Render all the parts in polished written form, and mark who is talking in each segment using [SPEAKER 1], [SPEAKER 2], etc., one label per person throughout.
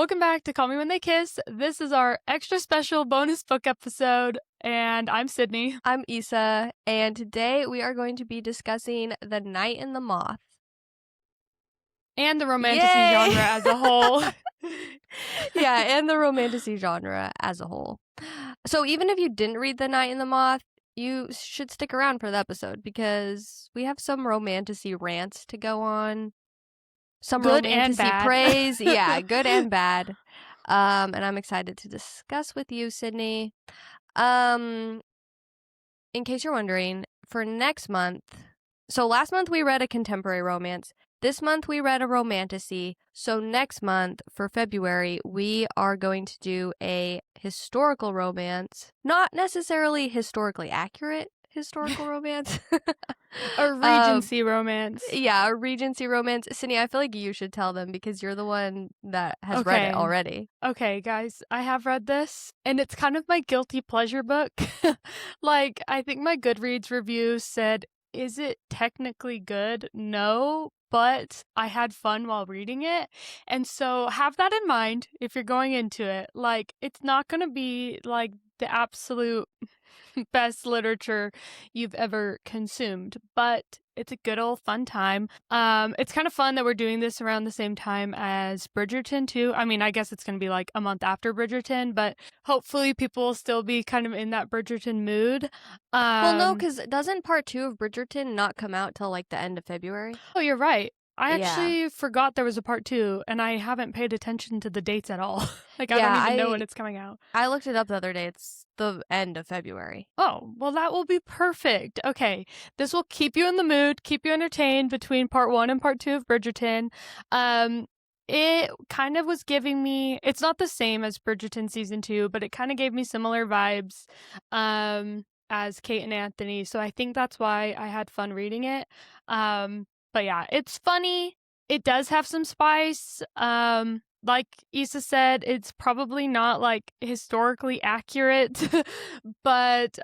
[SPEAKER 1] Welcome back to Call Me When They Kiss. This is our extra special bonus book episode, and I'm Sydney.
[SPEAKER 2] I'm Issa, and today we are going to be discussing The Night and the Moth.
[SPEAKER 1] And the romantasy
[SPEAKER 2] Yay!
[SPEAKER 1] genre as a whole.
[SPEAKER 2] Yeah, and the romantasy genre as a whole. So even if you didn't read The Night and the Moth, you should stick around for the episode because we have some romantasy rants to go on. Some
[SPEAKER 1] Good and
[SPEAKER 2] romantasy
[SPEAKER 1] bad.
[SPEAKER 2] praise. Yeah, good and bad. And I'm excited to discuss with you, Sydney. In case you're wondering, for next month, so last month we read a contemporary romance. This month we read a romantasy. So next month, for February, we are going to do a historical romance. Not necessarily historically accurate historical romance.
[SPEAKER 1] A Regency romance.
[SPEAKER 2] Yeah, a Regency romance. Sydney, I feel like you should tell them because you're the one that has read it already.
[SPEAKER 1] Okay, guys, I have read this, and it's kind of my guilty pleasure book. Like, I think my Goodreads review said, is it technically good? No, but I had fun while reading it. And so have that in mind if you're going into it. Like, it's not going to be like the absolute best literature you've ever consumed, but it's a good old fun time. It's kind of fun that we're doing this around the same time as Bridgerton too. I mean, I guess it's going to be like a month after Bridgerton, but hopefully people will still be kind of in that Bridgerton mood.
[SPEAKER 2] Well, no, because doesn't part 2 of Bridgerton not come out till like the end of February?
[SPEAKER 1] Oh, you're right. I actually forgot there was a part 2, and I haven't paid attention to the dates at all. Like, I don't even know when it's coming out.
[SPEAKER 2] I looked it up the other day. It's the end of February.
[SPEAKER 1] Oh, well, that will be perfect. Okay, this will keep you in the mood, keep you entertained between part 1 and part 2 of Bridgerton. It kind of was giving me, it's not the same as Bridgerton season 2, but it kind of gave me similar vibes as Kate and Anthony, so I think that's why I had fun reading it. But yeah, it's funny. It does have some spice. Like Issa said, it's probably not like historically accurate, but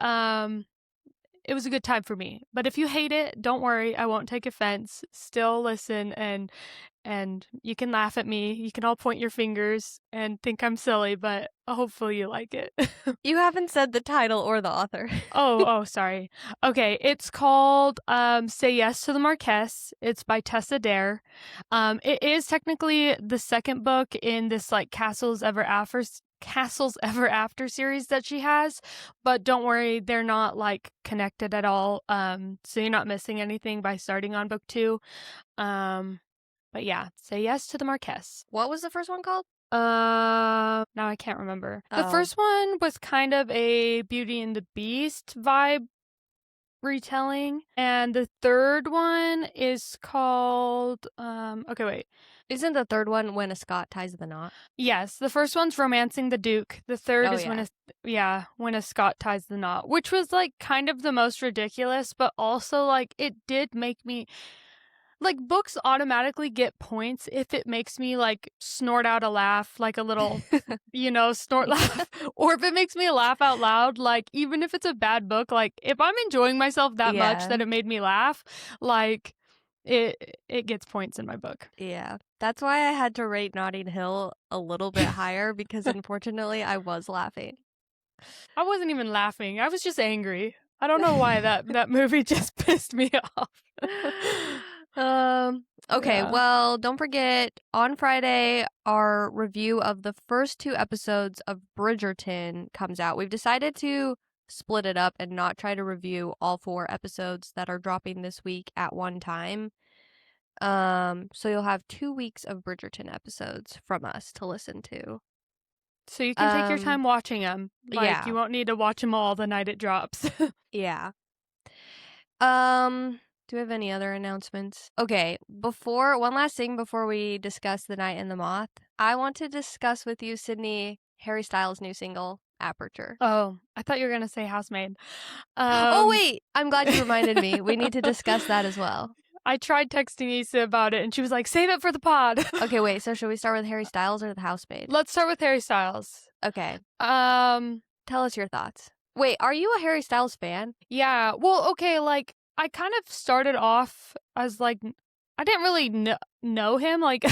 [SPEAKER 1] it was a good time for me. But if you hate it, don't worry, I won't take offense. Still listen, and you can laugh at me. You can all point your fingers and think I'm silly, but hopefully you like it.
[SPEAKER 2] You haven't said the title or the author.
[SPEAKER 1] Oh, sorry. Okay, it's called Say Yes to the Marquess. It's by Tessa Dare. It is technically the second book in this like Castles Ever After series that she has, but don't worry, they're not like connected at all. So you're not missing anything by starting on book 2. But yeah, Say Yes to the Marquess.
[SPEAKER 2] What was the first one called?
[SPEAKER 1] Now I can't remember. The first one was kind of a Beauty and the Beast vibe retelling, and the third one is called okay, wait.
[SPEAKER 2] Isn't the third one When a Scot Ties the Knot?
[SPEAKER 1] Yes, the first one's Romancing the Duke. The third is When a Scot Ties the Knot, which was like kind of the most ridiculous, but also like it did make me like, books automatically get points if it makes me, like, snort out a laugh, like a little, snort laugh. Or if it makes me laugh out loud, like, even if it's a bad book, like, if I'm enjoying myself that much that it made me laugh, like, it gets points in my book.
[SPEAKER 2] Yeah. That's why I had to rate Notting Hill a little bit higher, because unfortunately I was laughing.
[SPEAKER 1] I wasn't even laughing. I was just angry. I don't know why that movie just pissed me off.
[SPEAKER 2] Okay, well, don't forget, on Friday, our review of the first 2 episodes of Bridgerton comes out. We've decided to split it up and not try to review all 4 episodes that are dropping this week at one time. So you'll have 2 weeks of Bridgerton episodes from us to listen to.
[SPEAKER 1] So you can take your time watching them. Like, you won't need to watch them all the night it drops.
[SPEAKER 2] Yeah. Do we have any other announcements? Okay, one last thing before we discuss The Night and the Moth. I want to discuss with you, Sydney, Harry Styles' new single, Aperture.
[SPEAKER 1] Oh, I thought you were going to say Housemaid.
[SPEAKER 2] Oh, wait! I'm glad you reminded me. We need to discuss that as well.
[SPEAKER 1] I tried texting Issa about it, and she was like, save it for the pod.
[SPEAKER 2] Okay, wait, so should we start with Harry Styles or The Housemaid?
[SPEAKER 1] Let's start with Harry Styles.
[SPEAKER 2] Okay. Tell us your thoughts. Wait, are you a Harry Styles fan?
[SPEAKER 1] Yeah, well, okay, like, I kind of started off as, like, I didn't really know him. Like,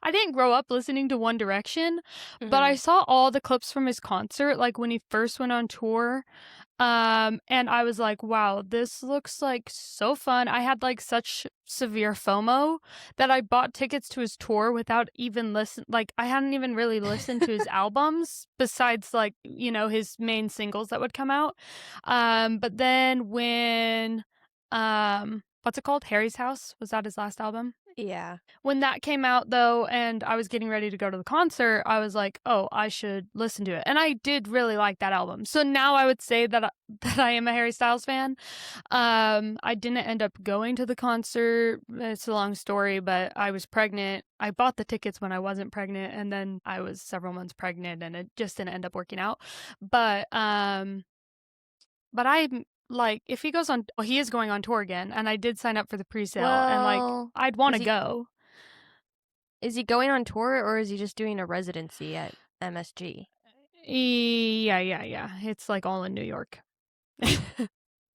[SPEAKER 1] I didn't grow up listening to One Direction, but I
[SPEAKER 2] Mhm.
[SPEAKER 1] saw all the clips from his concert, like, when he first went on tour. And I was like, wow, this looks like so fun. I had like such severe FOMO that I bought tickets to his tour without even I hadn't even really listened to his albums besides like, his main singles that would come out. But then when what's it called? Harry's House, was that his last album?
[SPEAKER 2] Yeah.
[SPEAKER 1] When that came out, though, and I was getting ready to go to the concert, I was like, "Oh, I should listen to it." And I did really like that album. So now I would say that that I am a Harry Styles fan. I didn't end up going to the concert. It's a long story, but I was pregnant. I bought the tickets when I wasn't pregnant, and then I was several months pregnant, and it just didn't end up working out. But I'm like, if he goes on, well, he is going on tour again, and I did sign up for the pre-sale, and like,
[SPEAKER 2] Well,
[SPEAKER 1] I'd want
[SPEAKER 2] is
[SPEAKER 1] to
[SPEAKER 2] he
[SPEAKER 1] go.
[SPEAKER 2] is he going on tour or is he just doing a residency at MSG?
[SPEAKER 1] Yeah. It's like all in New York.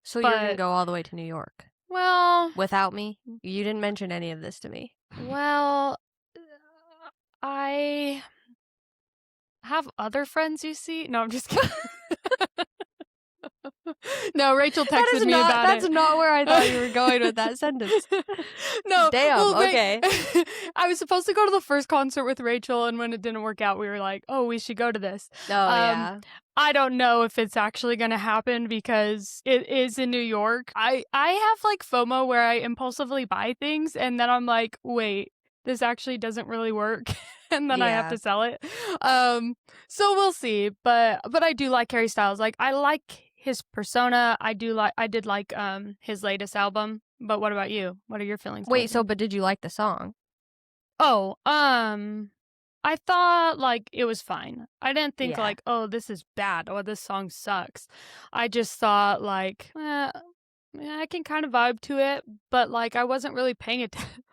[SPEAKER 2] So you're gonna
[SPEAKER 1] But
[SPEAKER 2] go all the way to New York
[SPEAKER 1] well,
[SPEAKER 2] without me? You didn't mention any of this to me.
[SPEAKER 1] well, I have other friends. You see? No, I'm just kidding. No, Rachel texted me about
[SPEAKER 2] That's
[SPEAKER 1] it.
[SPEAKER 2] not where I thought you were going with that sentence.
[SPEAKER 1] No,
[SPEAKER 2] Damn,
[SPEAKER 1] well,
[SPEAKER 2] okay.
[SPEAKER 1] I was supposed to go to the first concert with Rachel, and when it didn't work out, we were like, "Oh, we should go to this."
[SPEAKER 2] Oh
[SPEAKER 1] Um,
[SPEAKER 2] yeah.
[SPEAKER 1] I don't know if it's actually going to happen because it is in New York. I have like FOMO where I impulsively buy things, and then I'm like, "Wait, this actually doesn't really work." And then I have
[SPEAKER 2] Yeah.
[SPEAKER 1] to sell it. So we'll see. But I do like Harry Styles. Like, I like his persona. I did like his latest album. But what about you? What are your feelings
[SPEAKER 2] Wait,
[SPEAKER 1] towards
[SPEAKER 2] so
[SPEAKER 1] him?
[SPEAKER 2] but did you like the song?
[SPEAKER 1] Oh, I thought like it was fine. I didn't think
[SPEAKER 2] Yeah.
[SPEAKER 1] like, oh, this is bad or this song sucks. I just thought like, yeah, I can kind of vibe to it, but like I wasn't really paying attention.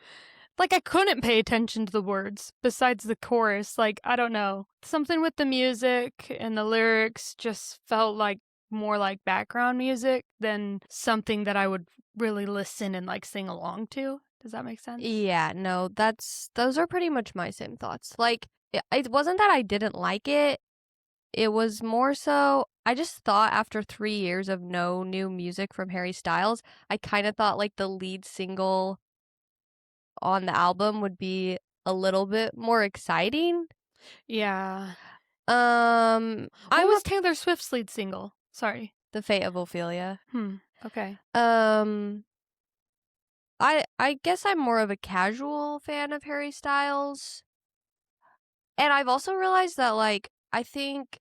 [SPEAKER 1] Like, I couldn't pay attention to the words besides the chorus. Like, I don't know. Something with the music and the lyrics just felt like more like background music than something that I would really listen and like sing along to. Does that make sense?
[SPEAKER 2] Yeah, no, those are pretty much my same thoughts. Like, it wasn't that I didn't like it. It was more so I just thought after 3 years of no new music from Harry Styles, I kind of thought like the lead single on the album would be a little bit more exciting.
[SPEAKER 1] Yeah.
[SPEAKER 2] I'm
[SPEAKER 1] What
[SPEAKER 2] a
[SPEAKER 1] was Taylor Swift's lead single? Sorry.
[SPEAKER 2] The Fate of Ophelia.
[SPEAKER 1] Okay.
[SPEAKER 2] Um I guess I'm more of a casual fan of Harry Styles. And I've also realized that like I think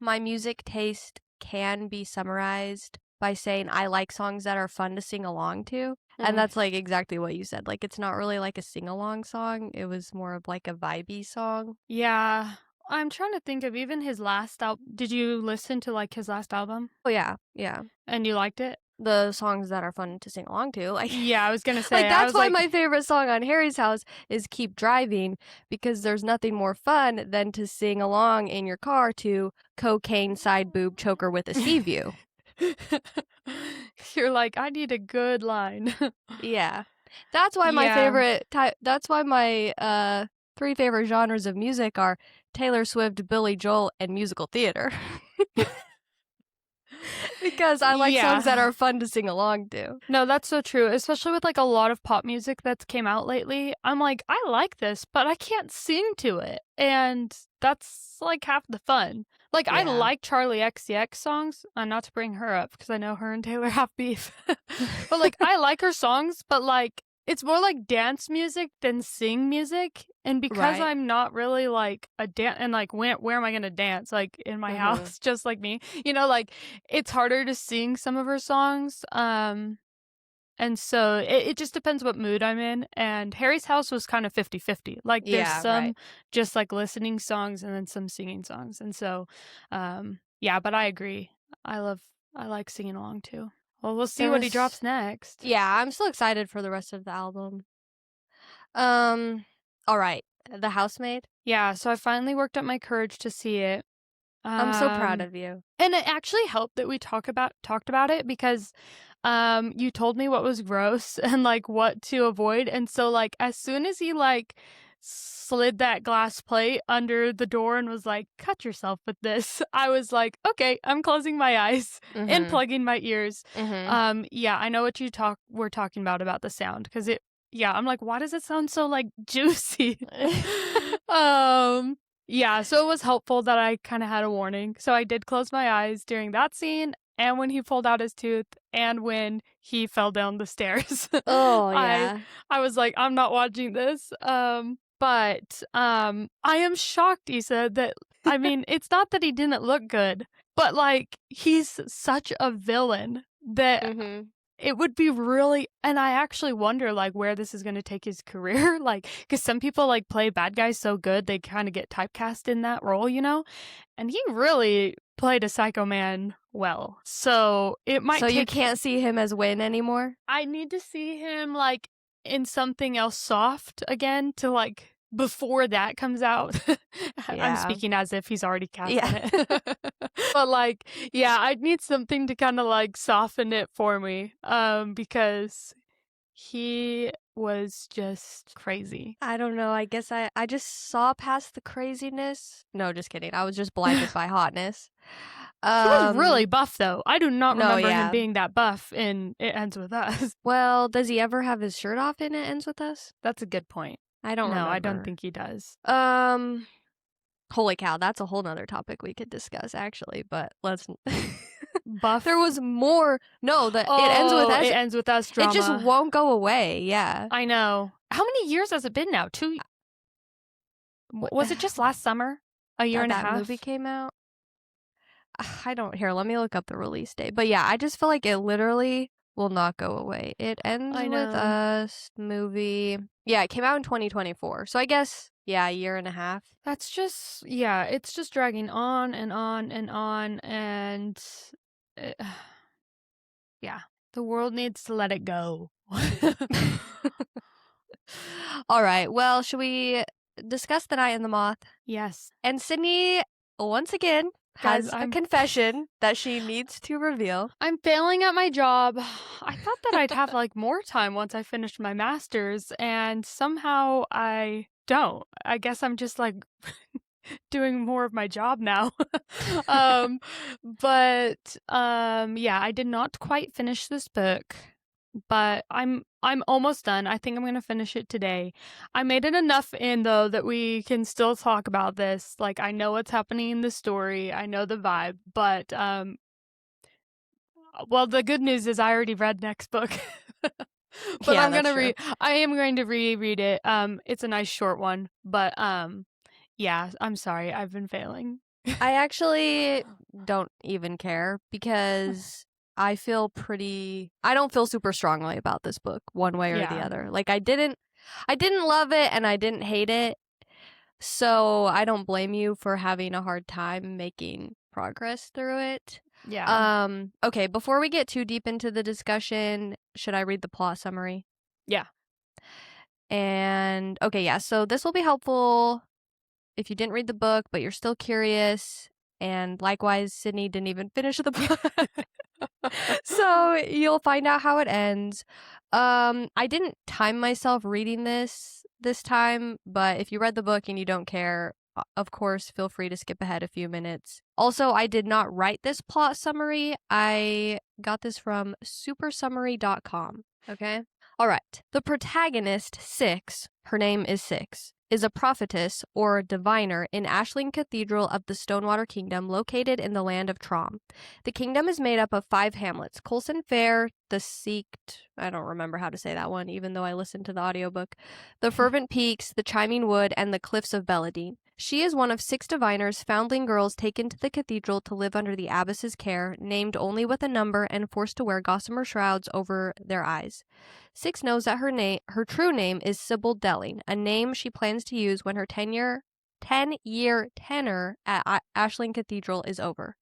[SPEAKER 2] my music taste can be summarized by saying I like songs that are fun to sing along to. And that's like exactly what you said. Like it's not really like a sing-along song. It was more of like a vibey song.
[SPEAKER 1] Yeah. I'm trying to think of even his last album. Did you listen to like his last album
[SPEAKER 2] Oh yeah, yeah.
[SPEAKER 1] and you liked it?
[SPEAKER 2] The songs that are fun to sing along to. Like
[SPEAKER 1] Yeah, I was gonna say.
[SPEAKER 2] like
[SPEAKER 1] I
[SPEAKER 2] that's
[SPEAKER 1] was
[SPEAKER 2] why
[SPEAKER 1] like,
[SPEAKER 2] my favorite song on Harry's House is Keep Driving, because there's nothing more fun than to sing along in your car to Cocaine Side Boob Choker with a Sea View.
[SPEAKER 1] you're like, I need a good line.
[SPEAKER 2] Yeah. That's why my
[SPEAKER 1] Yeah.
[SPEAKER 2] favorite that's why my 3 favorite genres of music are Taylor Swift, Billy Joel, and musical theater. Because I like songs that
[SPEAKER 1] Yeah.
[SPEAKER 2] are fun to sing along to.
[SPEAKER 1] No, that's so true. Especially with like a lot of pop music that's came out lately. I'm like, I like this, but I can't sing to it. And that's like half the fun. Like, I
[SPEAKER 2] Yeah.
[SPEAKER 1] like Charlie XCX songs. Not to bring her up because I know her and Taylor have beef. But like, I like her songs, but like, it's more like dance music than sing music. And because
[SPEAKER 2] Right.
[SPEAKER 1] I'm not really like a dance, and like, where am I going to dance? Like, in my house, just like me, like, it's harder to sing some of her songs. And so it just depends what mood I'm in. And Harry's House was kind of 50-50. Like, there's
[SPEAKER 2] Yeah,
[SPEAKER 1] some
[SPEAKER 2] right.
[SPEAKER 1] just like listening songs and then some singing songs. And so, yeah, but I agree. I like singing along too. Well, we'll see what he drops next.
[SPEAKER 2] Yeah, I'm still excited for the rest of the album. All right. The Housemaid.
[SPEAKER 1] Yeah, so I finally worked up my courage to see it.
[SPEAKER 2] I'm so proud of you.
[SPEAKER 1] And it actually helped that we talked about it because you told me what was gross and like what to avoid. And so like as soon as he like slid that glass plate under the door and was like, cut yourself with this, I was like, okay, I'm closing my eyes and plugging my ears. Yeah, I know what we're talking about the sound, because I'm like, why does it sound so like juicy? Yeah, so it was helpful that I kind of had a warning. So I did close my eyes during that scene, and when he pulled out his tooth, and when he fell down the stairs.
[SPEAKER 2] Oh, yeah.
[SPEAKER 1] I was like, I'm not watching this. But I am shocked, Issa, that I mean, it's not that he didn't look good, but like he's such a villain that it would be really, and I actually wonder like where this is going to take his career, like because some people like play bad guys so good they kind of get typecast in that role, you know, and he really played a psycho man well. So it might.
[SPEAKER 2] So you can't see him as Win anymore?
[SPEAKER 1] I need to see him like in something else soft again to like before that comes out. I'm speaking as if he's already cast in it. But like, yeah, I'd need something to kind of like soften it for me. Because he was just crazy.
[SPEAKER 2] I don't know. I guess I just saw past the craziness. No, just kidding. I was just blinded by hotness.
[SPEAKER 1] He was really buff, though. I do not remember him being that buff in It Ends With Us.
[SPEAKER 2] Well, does he ever have his shirt off in It Ends With Us?
[SPEAKER 1] That's a good point.
[SPEAKER 2] I don't remember.
[SPEAKER 1] No, I don't think he does.
[SPEAKER 2] Holy cow, that's a whole nother topic we could discuss, actually, but let's...
[SPEAKER 1] Buff?
[SPEAKER 2] There was more... No, It Ends With Us.
[SPEAKER 1] It Ends With Us drama.
[SPEAKER 2] It just won't go away, yeah.
[SPEAKER 1] I know. How many years has it been now? 2... Was it just last summer? A year and a half?
[SPEAKER 2] That movie came out? I don't... Here, let me look up the release date. But yeah, I just feel like it literally will not go away. It Ends With Us movie... Yeah, it came out in 2024. So I guess, yeah, a year and a half.
[SPEAKER 1] That's just... Yeah, it's just dragging on and on and on. And... yeah, the world needs to let it go.
[SPEAKER 2] All right, well, should we discuss The Night in the Moth?
[SPEAKER 1] Yes.
[SPEAKER 2] And Sydney, once again, has a confession that she needs to reveal.
[SPEAKER 1] I'm failing at my job. I thought that I'd have like more time once I finished my master's, and somehow I don't. I guess I'm just like doing more of my job now. But yeah, I did not quite finish this book, but I'm almost done. I think I'm going to finish it today. I made it enough in, though, that we can still talk about this. Like, I know what's happening in the story. I know the vibe. But, well, the good news is I already read next book. But
[SPEAKER 2] yeah,
[SPEAKER 1] I am going to reread it. It's a nice short one. But, yeah, I'm sorry. I've been failing.
[SPEAKER 2] I actually don't even care because... I don't feel super strongly about this book one way or the other. Like I didn't love it and I didn't hate it. So I don't blame you for having a hard time making progress through it.
[SPEAKER 1] Yeah.
[SPEAKER 2] Okay, before we get too deep into the discussion, should I read the plot summary?
[SPEAKER 1] Yeah.
[SPEAKER 2] And okay, yeah. So this will be helpful if you didn't read the book but you're still curious, and likewise Sydney didn't even finish the book. So you'll find out how it ends. I didn't time myself reading this time, but if you read the book and you don't care, of course, feel free to skip ahead a few minutes. Also, I did not write this plot summary. I got this from supersummary.com. Okay? All right. The protagonist, Six, her name is Six, is a prophetess or diviner in Ashling Cathedral of the Stonewater Kingdom, located in the land of Trom. The kingdom is made up of 5 hamlets: Coulson Fair, the Seeked, I don't remember how to say that one, even though I listened to the audiobook, the Fervent Peaks, the Chiming Wood, and the Cliffs of Belladine. She is one of 6 diviners, foundling girls taken to the cathedral to live under the abbess's care, named only with a number and forced to wear gossamer shrouds over their eyes. Six knows that her true name is Sybil Delling, a name she plans to use when her 10-year tenure at Ashling Cathedral is over.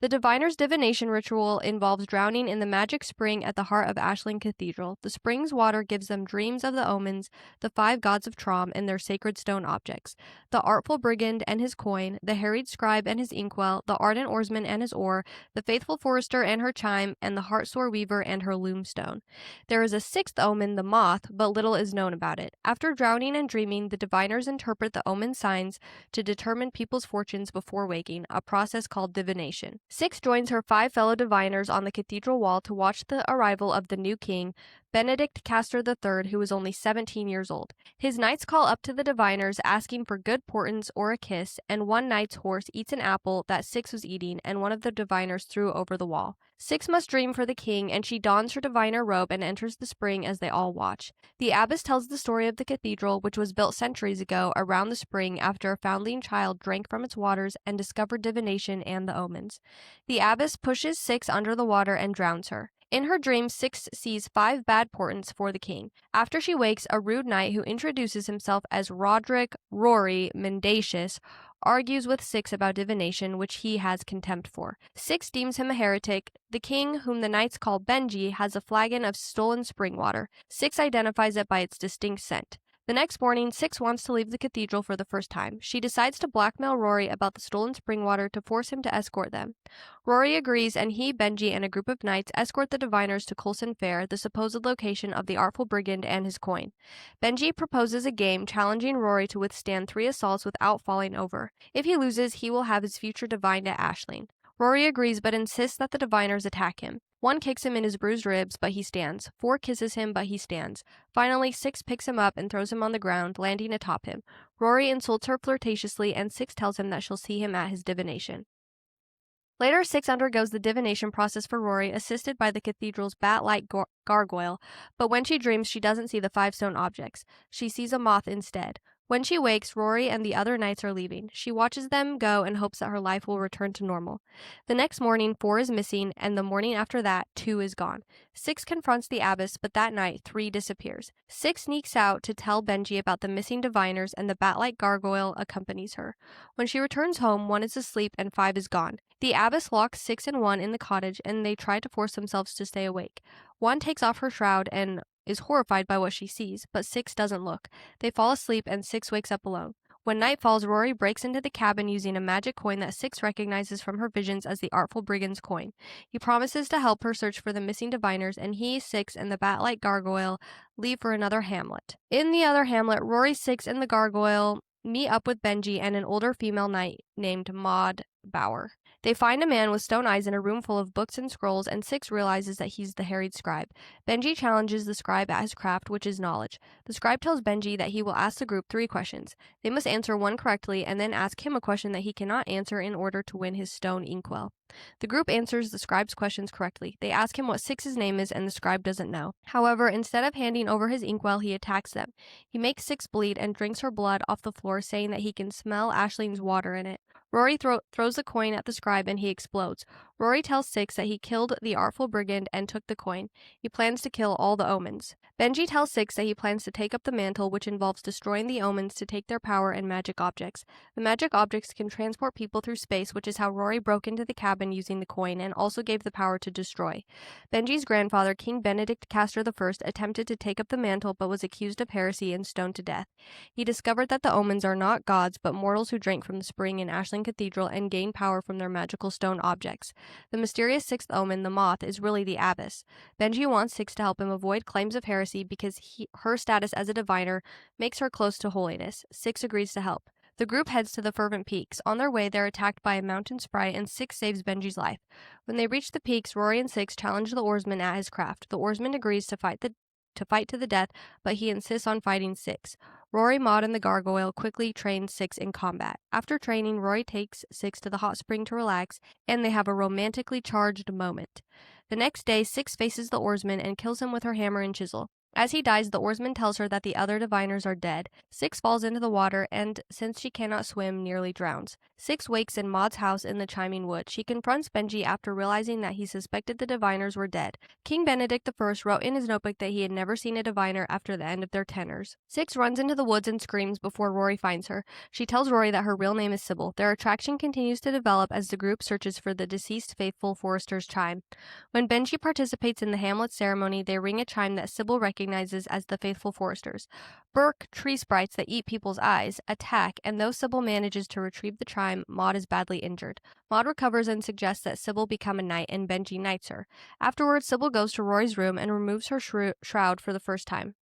[SPEAKER 2] The diviner's divination ritual involves drowning in the magic spring at the heart of Ashland Cathedral. The spring's water gives them dreams of the omens, the 5 gods of Trom, and their sacred stone objects: the artful brigand and his coin, the harried scribe and his inkwell, the ardent oarsman and his oar, the faithful forester and her chime, and the heartsore weaver and her loomstone. There is a 6th omen, the moth, but little is known about it. After drowning and dreaming, the diviners interpret the omen signs to determine people's fortunes before waking, a process called divination. 6 joins her 5 fellow diviners on the cathedral wall to watch the arrival of the new king, Benedict Castor III, who was only 17 years old. His knights call up to the diviners asking for good portents or a kiss, and one knight's horse eats an apple that 6 was eating, and one of the diviners threw over the wall. 6 must dream for the king, and she dons her diviner robe and enters the spring as they all watch. The abbess tells the story of the cathedral, which was built centuries ago around the spring after a foundling child drank from its waters and discovered divination and the omens. The abbess pushes 6 under the water and drowns her. In her dream, 6 sees 5 bad portents for the king. After she wakes, a rude knight who introduces himself as Roderick Rory Mendacious argues with 6 about divination, which he has contempt for. 6 deems him a heretic. The king, whom the knights call Benji, has a flagon of stolen spring water. 6 identifies it by its distinct scent. The next morning, 6 wants to leave the cathedral for the first time. She decides to blackmail Rory about the stolen spring water to force him to escort them. Rory agrees, and he, Benji, and a group of knights escort the diviners to Coulson Fair, the supposed location of the artful brigand and his coin. Benji proposes a game, challenging Rory to withstand 3 assaults without falling over. If he loses, he will have his future divined at Ashling. Rory agrees, but insists that the diviners attack him. 1 kicks him in his bruised ribs, but he stands. 4 kisses him, but he stands. Finally, 6 picks him up and throws him on the ground, landing atop him. Rory insults her flirtatiously, and 6 tells him that she'll see him at his divination. Later, 6 undergoes the divination process for Rory, assisted by the cathedral's bat-like gargoyle, but when she dreams, she doesn't see the 5 stone objects. She sees a moth instead. When she wakes, Rory and the other knights are leaving. She watches them go and hopes that her life will return to normal. The next morning, 4 is missing, and the morning after that, 2 is gone. 6 confronts the abbess, but that night, 3 disappears. 6 sneaks out to tell Benji about the missing diviners, and the bat-like gargoyle accompanies her. When she returns home, 1 is asleep and 5 is gone. The abbess locks 6 and 1 in the cottage, and they try to force themselves to stay awake. 1 takes off her shroud and is horrified by what she sees, but 6 doesn't look. They fall asleep, and 6 wakes up alone. When night falls, Rory breaks into the cabin using a magic coin that 6 recognizes from her visions as the artful brigand's coin. He promises to help her search for the missing diviners, and he, 6, and the bat-like gargoyle leave for another hamlet. In the other hamlet, Rory, 6, and the gargoyle meet up with Benji and an older female knight named Maud Bower. They find a man with stone eyes in a room full of books and scrolls, and 6 realizes that he's the harried scribe. Benji challenges the scribe at his craft, which is knowledge. The scribe tells Benji that he will ask the group 3 questions. They must answer 1 correctly, and then ask him a question that he cannot answer in order to win his stone inkwell. The group answers the scribe's questions correctly. They ask him what 6's name is, and the scribe doesn't know. However, instead of handing over his inkwell, he attacks them. He makes 6 bleed and drinks her blood off the floor, saying that he can smell Ashling's water in it. Rory throws the coin at the scribe, and he explodes. Rory tells 6 that he killed the artful brigand and took the coin. He plans to kill all the omens. Benji tells 6 that he plans to take up the mantle, which involves destroying the omens to take their power and magic objects. The magic objects can transport people through space, which is how Rory broke into the cabin using the coin and also gave the power to destroy. Benji's grandfather, King Benedict Castor I, attempted to take up the mantle but was accused of heresy and stoned to death. He discovered that the omens are not gods but mortals who drank from the spring in Ashland Cathedral and gained power from their magical stone objects. The mysterious 6th omen, the moth, is really the abbess. Benji wants 6 to help him avoid claims of heresy because her status as a diviner makes her close to holiness. 6 agrees to help. The group heads to the Fervent Peaks. On their way, they're attacked by a mountain sprite, and 6 saves Benji's life. When they reach the peaks, Rory and 6 challenge the oarsman at his craft. The oarsman agrees to fight to the death, but he insists on fighting 6. Rory, Maud, and the gargoyle quickly train 6 in combat. After training, Rory takes 6 to the hot spring to relax, and they have a romantically charged moment. The next day, 6 faces the oarsman and kills him with her hammer and chisel. As he dies, the oarsman tells her that the other diviners are dead. Six falls into the water and, since she cannot swim, nearly drowns. Six wakes in Maud's house in the Chiming Wood. She confronts Benji after realizing that he suspected the diviners were dead. King Benedict I wrote in his notebook that he had never seen a diviner after the end of their tenors. Six runs into the woods and screams before Rory finds her. She tells Rory that her real name is Sybil. Their attraction continues to develop as the group searches for the deceased faithful forester's chime. When Benji participates in the Hamlet ceremony, they ring a chime that Sybil recognizes as the faithful foresters. Burke, tree sprites that eat people's eyes, attack, and though Sybil manages to retrieve the chime, Maud is badly injured. Maud recovers and suggests that Sybil become a knight, and Benji knights her. Afterwards, Sybil goes to Rory's room and removes her shroud for the first time.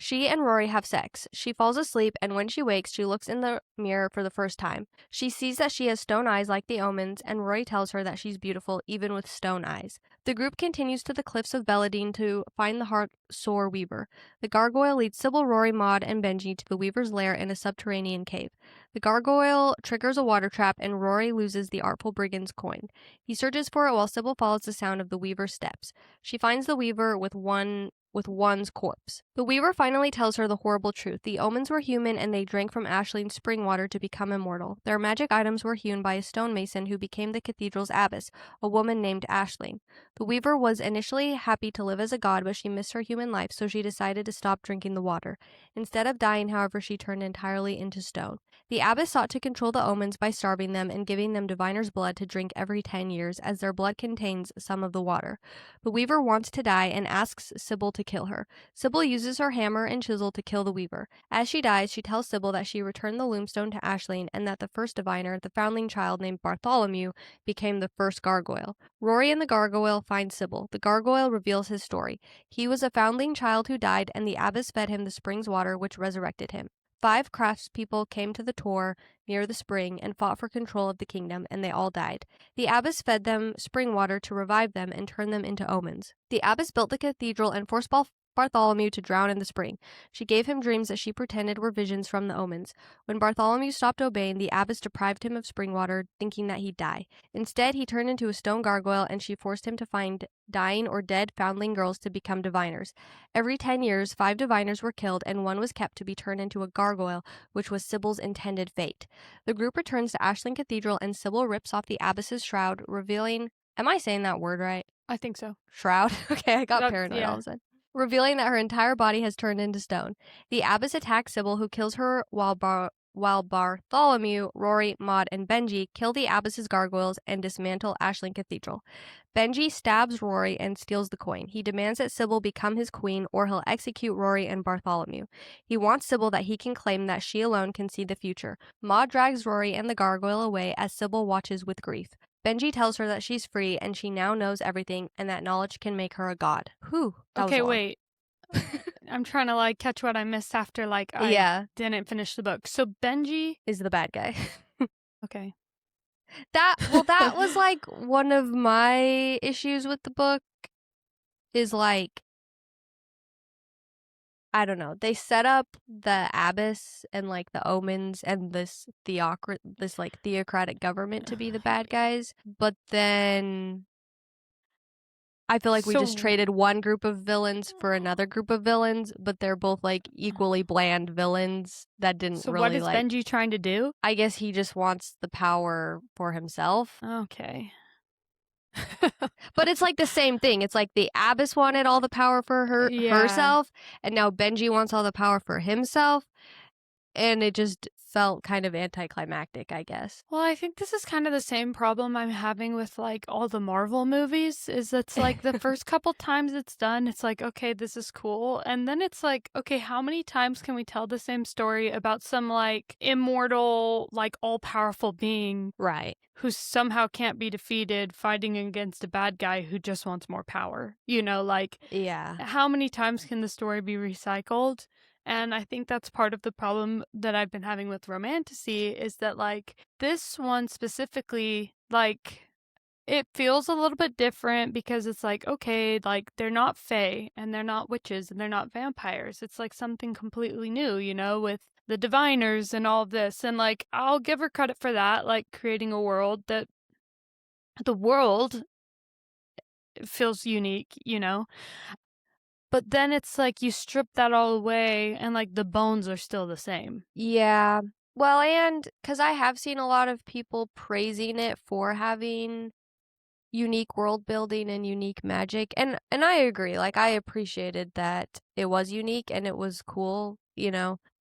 [SPEAKER 2] She and Rory have sex. She falls asleep, and when she wakes, she looks in the mirror for the first time. She sees that she has stone eyes like the omens, and Rory tells her that she's beautiful even with stone eyes. The group continues to the cliffs of Belladine to find the heart-sore weaver. The gargoyle leads Sybil, Rory, Maud, and Benji to the weaver's lair in a subterranean cave. The gargoyle triggers a water trap, and Rory loses the artful brigand's coin. He searches for it while Sybil follows the sound of the weaver's steps. She finds the weaver with one's corpse. The weaver finally tells her the horrible truth. The omens were human and they drank from Ashling's spring water to become immortal. Their magic items were hewn by a stonemason who became the cathedral's abbess, a woman named Aisling. The weaver was initially happy to live as a god, but she missed her human life, so she decided to stop drinking the water. Instead of dying, however, she turned entirely into stone. The abbess sought to control the omens by starving them and giving them diviner's blood to drink every 10 years, as their blood contains some of the water. The weaver wants to die and asks Sybil to kill her. Sybil uses her hammer and chisel to kill the weaver. As she dies, she tells Sybil that she returned the loomstone to Aisling and that the first diviner, the foundling child named Bartholomew, became the first gargoyle. Rory and the gargoyle find Sybil. The gargoyle reveals his story. He was a foundling child who died, and the abbess fed him the spring's water, which resurrected him. 5 craftspeople came to the Tor near the spring and fought for control of the kingdom, and they all died. The abbess fed them spring water to revive them and turn them into omens. The abbess built the cathedral and forced Bartholomew to drown in the spring. She gave him dreams that she pretended were visions from the omens. When Bartholomew stopped obeying, the abbess deprived him of spring water, thinking that he'd die. Instead, he turned into a stone gargoyle, and she forced him to find dying or dead foundling girls to become diviners. Every 10 years, 5 diviners were killed, and one was kept to be turned into a gargoyle, which was Sybil's intended fate. The group returns to Aisling Cathedral, and Sybil rips off the abbess's shroud, revealing... Am I saying that word right?
[SPEAKER 1] I think so.
[SPEAKER 2] Shroud? Okay, I got paranoid all of a sudden. Revealing that her entire body has turned into stone. The abbess attacks Sybil, who kills her while Bartholomew, Rory, Maud, and Benji kill the abbess's gargoyles and dismantle Aisling Cathedral. Benji stabs Rory and steals the coin. He demands that Sybil become his queen, or he'll execute Rory and Bartholomew. He wants Sybil that he can claim that she alone can see the future. Maud drags Rory and the gargoyle away as Sybil watches with grief. Benji tells her that she's free and she now knows everything and that knowledge can make her a god. Whew.
[SPEAKER 1] Okay, wait. I'm trying to catch what I missed after I didn't finish the book. So Benji
[SPEAKER 2] is the bad guy.
[SPEAKER 1] Okay.
[SPEAKER 2] That was one of my issues with the book is I don't know. They set up the abbess and the omens and this theocratic government to be the bad guys, but then I feel like we just traded one group of villains for another group of villains, but they're both equally bland villains that didn't really. So what is
[SPEAKER 1] Benji trying to do?
[SPEAKER 2] I guess he just wants the power for himself.
[SPEAKER 1] Okay.
[SPEAKER 2] But it's the same thing. It's the abbess wanted all the power for herself, and now Benji wants all the power for himself, and it just felt kind of anticlimactic, I guess.
[SPEAKER 1] Well, I think this is kind of the same problem I'm having with all the Marvel movies, is it's the first couple times it's done, it's okay, this is cool, and then it's okay, how many times can we tell the same story about some immortal, all-powerful being,
[SPEAKER 2] right,
[SPEAKER 1] who somehow can't be defeated, fighting against a bad guy who just wants more power?
[SPEAKER 2] Yeah.
[SPEAKER 1] How many times can the story be recycled? And I think that's part of the problem that I've been having with Romantasy, is that this one specifically, it feels a little bit different because it's okay, they're not fae and they're not witches and they're not vampires. It's something completely new, with the diviners and all of this. And I'll give her credit for that, creating a world that the world feels unique, But then it's like you strip that all away and like the bones are still the same.
[SPEAKER 2] Yeah. Well, and because I have seen a lot of people praising it for having unique world building and unique magic, and I agree. Like, I appreciated that it was unique and it was cool,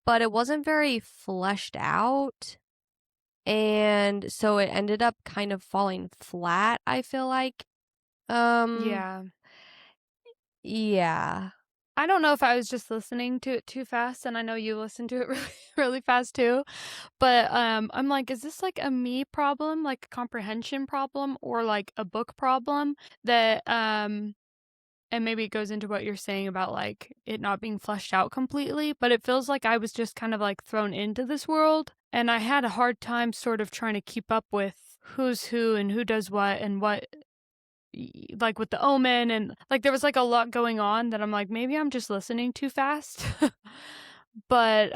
[SPEAKER 2] but it wasn't very fleshed out, and so it ended up kind of falling flat, I feel like. Um,
[SPEAKER 1] Yeah.
[SPEAKER 2] yeah.
[SPEAKER 1] I don't know if I was just listening to it too fast, and I know you listen to it really, really fast too. But I'm like, is this like a me problem, like a comprehension problem, or like a book problem that and maybe it goes into what you're saying about like it not being fleshed out completely, but it feels like I was just kind of like thrown into this world and I had a hard time sort of trying to keep up with who's who and who does what and what like with the omen and like there was like a lot going on that I'm like maybe I'm just listening too fast. But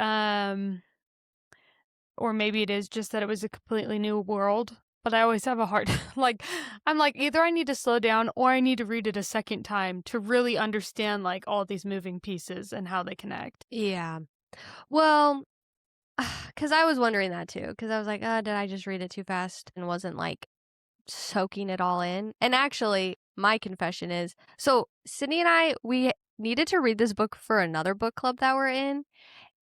[SPEAKER 1] or maybe it is just that it was a completely new world. But I always have a hard like I'm like either I need to slow down or I need to read it a second time to really understand like all these moving pieces and how they connect.
[SPEAKER 2] Yeah. Well, because I was wondering that too, because I was like, did I just read it too fast and wasn't like soaking it all in? And actually, my confession is, so Sydney and I, we needed to read this book for another book club that we're in,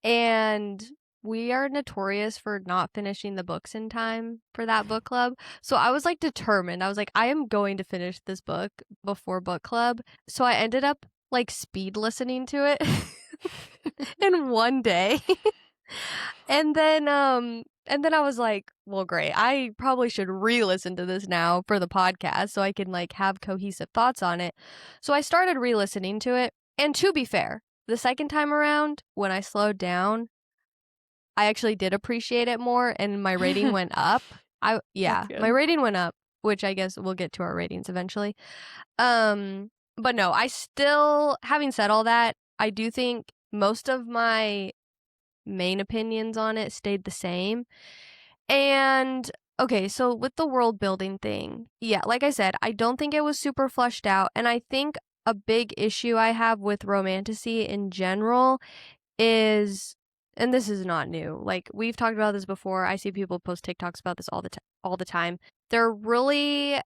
[SPEAKER 2] and we are notorious for not finishing the books in time for that book club. So I was like determined. I was like, I am going to finish this book before book club. So I ended up like speed listening to it in one day. And then I was like, well, great. I probably should re-listen to this now for the podcast so I can like have cohesive thoughts on it. So I started re-listening to it. And to be fair, the second time around, when I slowed down, I actually did appreciate it more and my rating went up.
[SPEAKER 1] That's
[SPEAKER 2] My
[SPEAKER 1] good.
[SPEAKER 2] rating went up, which I guess we'll get to our ratings eventually. But no, I still, having said all that, I do think most of my main opinions on it stayed the same. And okay, so with the world building thing, yeah, like I said, I don't think it was super fleshed out. And I think a big issue I have with Romantasy in general is, and this is not new, like we've talked about this before. I see people post TikToks about this all the time. They're really,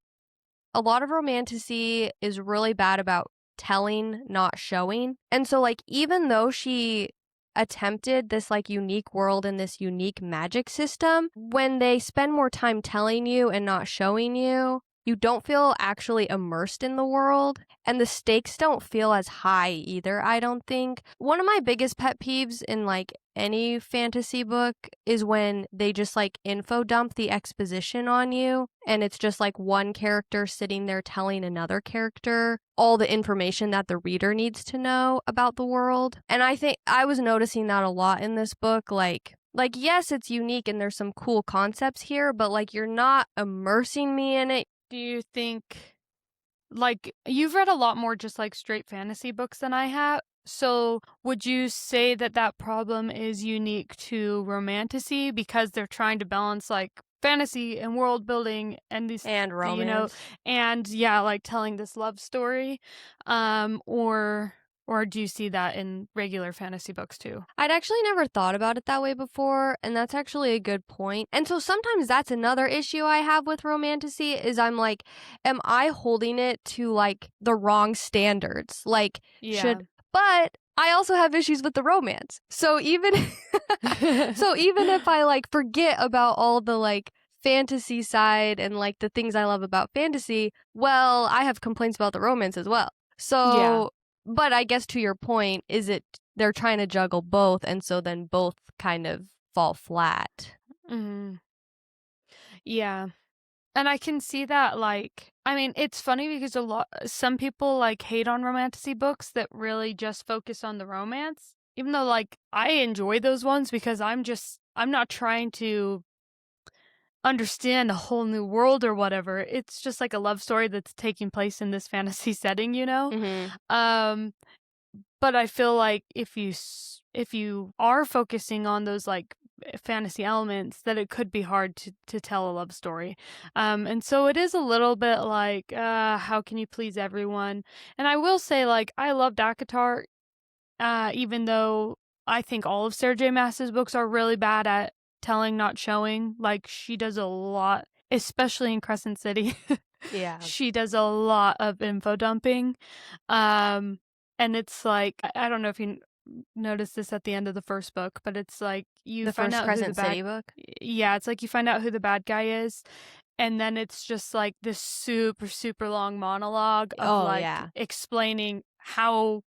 [SPEAKER 2] a lot of Romantasy is really bad about telling, not showing. And so like even though she attempted this like unique world and this unique magic system, when they spend more time telling you and not showing you, you don't feel actually immersed in the world, and the stakes don't feel as high either, I don't think. One of my biggest pet peeves in like any fantasy book is when they just like info dump the exposition on you and it's just like one character sitting there telling another character all the information that the reader needs to know about the world. And I think I was noticing that a lot in this book, like yes, it's unique and there's some cool concepts here, but like you're not immersing me in it.
[SPEAKER 1] Do you think like you've read a lot more just like straight fantasy books than I have? So, would you say that that problem is unique to Romantasy because they're trying to balance like fantasy and world building and these,
[SPEAKER 2] And
[SPEAKER 1] you know,
[SPEAKER 2] romance.
[SPEAKER 1] and yeah, like telling this love story, or do you see that in regular fantasy books too?
[SPEAKER 2] I'd actually never thought about it that way before, and that's actually a good point. And so sometimes that's another issue I have with Romantasy is I'm like, am I holding it to like the wrong standards? Like,
[SPEAKER 1] Yeah.
[SPEAKER 2] but I also have issues with the romance. So even if I like forget about all the like fantasy side and like the things I love about fantasy, well, I have complaints about the romance as well.
[SPEAKER 1] Yeah.
[SPEAKER 2] So, but I guess to your point, is it they're trying to juggle both, and so then both kind of fall flat.
[SPEAKER 1] Mhm. Yeah. And I can see that, like, I mean, it's funny because some people like hate on romantasy books that really just focus on the romance. Even though, like, I enjoy those ones because I'm not trying to understand a whole new world or whatever. It's just like a love story that's taking place in this fantasy setting, you know?
[SPEAKER 2] Mm-hmm.
[SPEAKER 1] Um, but I feel like if you are focusing on those like fantasy elements that it could be hard to tell a love story. And so it is a little bit like, how can you please everyone? And I will say, like, I love Dakatar, even though I think all of Sarah J. Maas's books are really bad at telling, not showing. Like, she does a lot, especially in Crescent City.
[SPEAKER 2] Yeah.
[SPEAKER 1] She does a lot of info dumping. And it's like, I don't know if you noticed this at the end of the first book, but it's like you
[SPEAKER 2] The
[SPEAKER 1] find
[SPEAKER 2] first
[SPEAKER 1] out who the
[SPEAKER 2] Crescent
[SPEAKER 1] bad
[SPEAKER 2] City book?
[SPEAKER 1] yeah, it's like you find out who the bad guy is, and then it's just like this super, super long monologue of
[SPEAKER 2] Oh,
[SPEAKER 1] like
[SPEAKER 2] yeah.
[SPEAKER 1] explaining how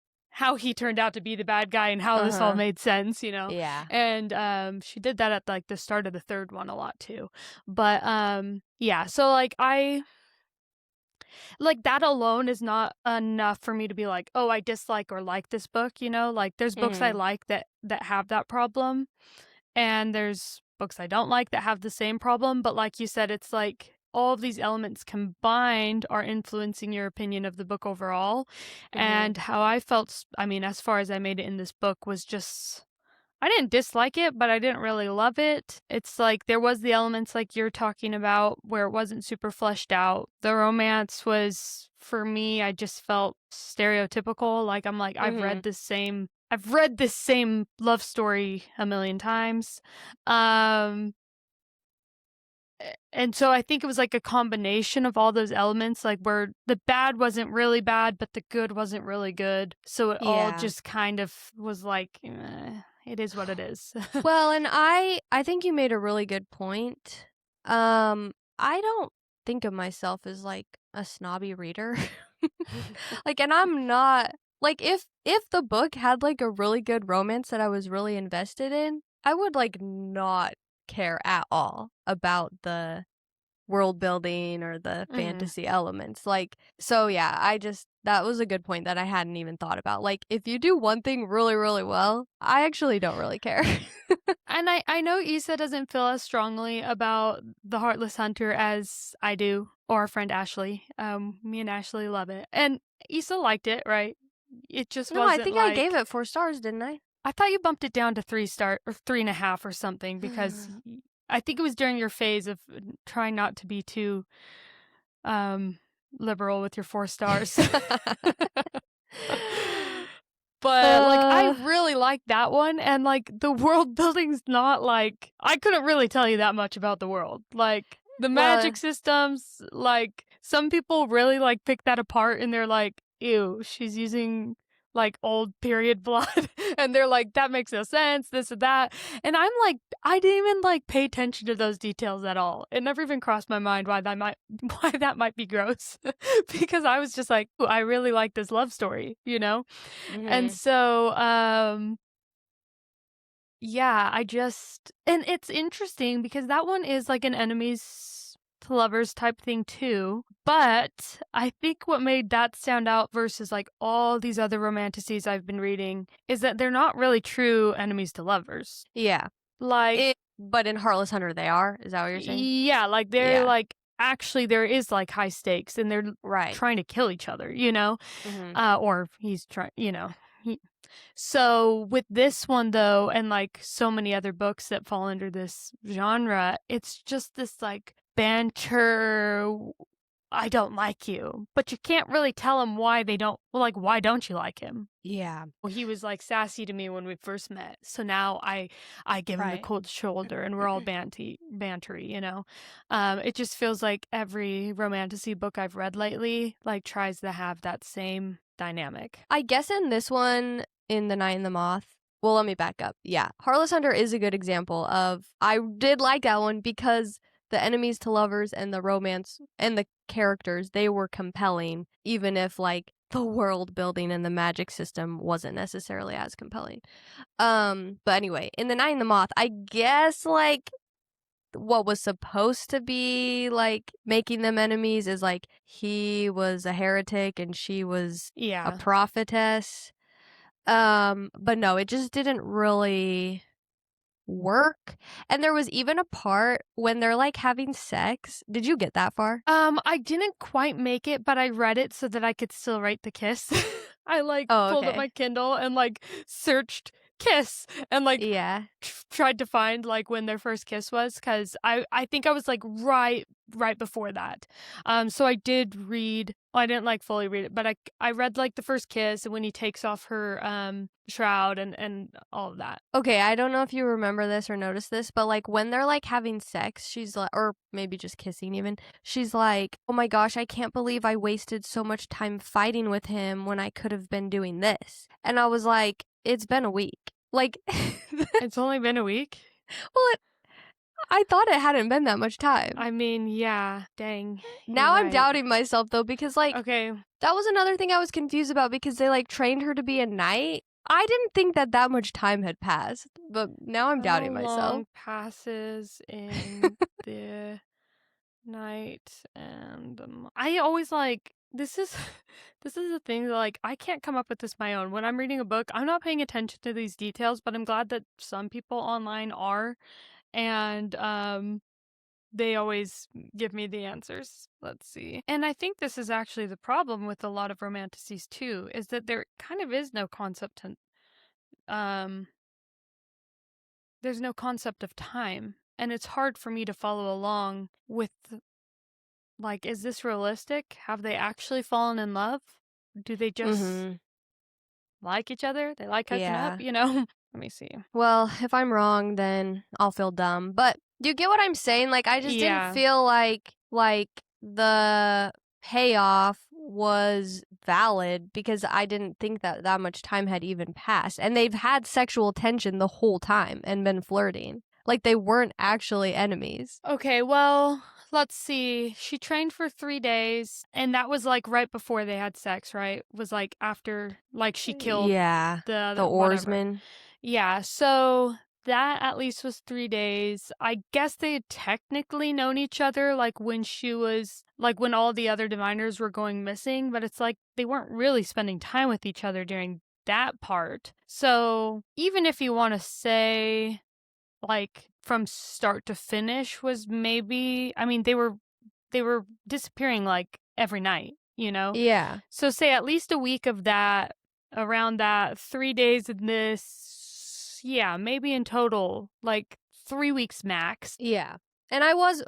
[SPEAKER 1] he turned out to be the bad guy and how this all made sense, you know?
[SPEAKER 2] Yeah.
[SPEAKER 1] And she did that at like the start of the third one a lot too. But yeah, so like like that alone is not enough for me to be like, oh, I dislike or like this book, you know? Like there's books I like that have that problem, and there's books I don't like that have the same problem, but like you said, it's like all of these elements combined are influencing your opinion of the book overall. And how I felt, I mean, as far as I made it in this book, was just, I didn't dislike it, but I didn't really love it. It's like there was the elements like you're talking about where it wasn't super fleshed out. The romance was, for me, I just felt stereotypical. Like I'm like, I've read this same love story a million times. And so I think it was like a combination of all those elements, like where the bad wasn't really bad, but the good wasn't really good. So it all
[SPEAKER 2] Yeah.
[SPEAKER 1] just kind of was like, it is what it is.
[SPEAKER 2] Well, and I think you made a really good point. I don't think of myself as like a snobby reader. Like, and I'm not like if the book had like a really good romance that I was really invested in, I would like not care at all about the world building or the fantasy elements. Like, so yeah, that was a good point that I hadn't even thought about. Like, if you do one thing really, really well, I actually don't really care.
[SPEAKER 1] And I know Issa doesn't feel as strongly about The Heartless Hunter as I do, or our friend Ashley. Me and Ashley love it. And Issa liked it, right? It just
[SPEAKER 2] No, I
[SPEAKER 1] wasn't
[SPEAKER 2] think
[SPEAKER 1] like,
[SPEAKER 2] I gave it 4 stars, didn't I?
[SPEAKER 1] I thought you bumped it down to 3 star or 3.5 or something, because I think it was during your phase of trying not to be too liberal with your 4 stars. But like I really liked that one, and like the world building's not like, I couldn't really tell you that much about the world. Like the magic systems, like some people really like pick that apart and they're like, ew, she's using like old period blood. And they're like, that makes no sense, this or that. And I'm like, I didn't even like pay attention to those details at all. It never even crossed my mind why that might be gross. Because I was just like, ooh, I really like this love story, you know? And so yeah, and it's interesting because that one is like an enemies to lovers type thing too. But I think what made that stand out versus like all these other romantasies I've been reading is that they're not really true enemies to lovers.
[SPEAKER 2] Yeah.
[SPEAKER 1] Like,
[SPEAKER 2] but in Heartless Hunter they are? Is that what you're saying?
[SPEAKER 1] yeah, like they're like, actually there is like high stakes and they're trying to kill each other, you know? Or he's trying, you know. So with this one though, and like so many other books that fall under this genre, it's just this like banter, I don't like you, but you can't really tell him why they don't, well, like, why don't you like him?
[SPEAKER 2] Yeah.
[SPEAKER 1] Well, he was like sassy to me when we first met, so now I give him the cold shoulder and we're all bantery, you know? It just feels like every romantasy book I've read lately like tries to have that same dynamic.
[SPEAKER 2] I guess in this one, in The Night and the Moth, well, let me back up. Yeah, Heartless Hunter is a good example of, I did like that one because the enemies to lovers and the romance and the characters, they were compelling, even if like the world building and the magic system wasn't necessarily as compelling. But anyway, in The Night and the Moth, I guess like what was supposed to be like making them enemies is like he was a heretic and she was a prophetess. But no, it just didn't really work. And there was even a part when they're like having sex. Did you get that far?
[SPEAKER 1] I didn't quite make it, but I read it so that I could still write the kiss. I like pulled up my Kindle and like searched kiss, and like
[SPEAKER 2] Yeah.
[SPEAKER 1] tried to find like when their first kiss was, because I think I was like right before that. So I did read. Well, I didn't like fully read it, but I read like the first kiss and when he takes off her shroud and all of that.
[SPEAKER 2] Okay, I don't know if you remember this or noticed this, but like when they're like having sex, she's like, or maybe just kissing even, she's like, oh my gosh, I can't believe I wasted so much time fighting with him when I could have been doing this. And I was like, it's been a week. Like,
[SPEAKER 1] It's only been a week.
[SPEAKER 2] well, I thought it hadn't been that much time.
[SPEAKER 1] I mean, yeah, dang.
[SPEAKER 2] Now
[SPEAKER 1] you're
[SPEAKER 2] I'm
[SPEAKER 1] right.
[SPEAKER 2] doubting myself though, because like,
[SPEAKER 1] Okay.
[SPEAKER 2] that was another thing I was confused about because they like trained her to be a knight. I didn't think that much time had passed, but now I'm doubting
[SPEAKER 1] How
[SPEAKER 2] myself.
[SPEAKER 1] long passes in the night and I always like this is this is the thing that like I can't come up with this my own. When I'm reading a book, I'm not paying attention to these details, but I'm glad that some people online are, and they always give me the answers. Let's see. And I think this is actually the problem with a lot of romantasies too, is that there kind of is no concept to there's no concept of time, and it's hard for me to follow along with, like, is this realistic? Have they actually fallen in love? Do they just like each other? They like hooking up,
[SPEAKER 2] Yeah.
[SPEAKER 1] you know? Let me see.
[SPEAKER 2] Well, if I'm wrong, then I'll feel dumb. But do you get what I'm saying? Like, I just
[SPEAKER 1] Yeah.
[SPEAKER 2] didn't feel like the payoff was valid because I didn't think that much time had even passed. And they've had sexual tension the whole time and been flirting. Like, they weren't actually enemies.
[SPEAKER 1] Okay, well, let's see. She trained for 3 days, and that was like right before they had sex, right? Was like after, like, she killed
[SPEAKER 2] Yeah. The
[SPEAKER 1] whatever.
[SPEAKER 2] oarsman.
[SPEAKER 1] Yeah, so that at least was 3 days. I guess they had technically known each other, like, when she was, like, when all the other diviners were going missing, but it's like they weren't really spending time with each other during that part. So even if you want to say, like, from start to finish was maybe, I mean, they were disappearing, like, every night, you know?
[SPEAKER 2] Yeah.
[SPEAKER 1] So say at least a week of that, around that, 3 days of this, yeah, maybe in total, like, 3 weeks max.
[SPEAKER 2] Yeah. And I was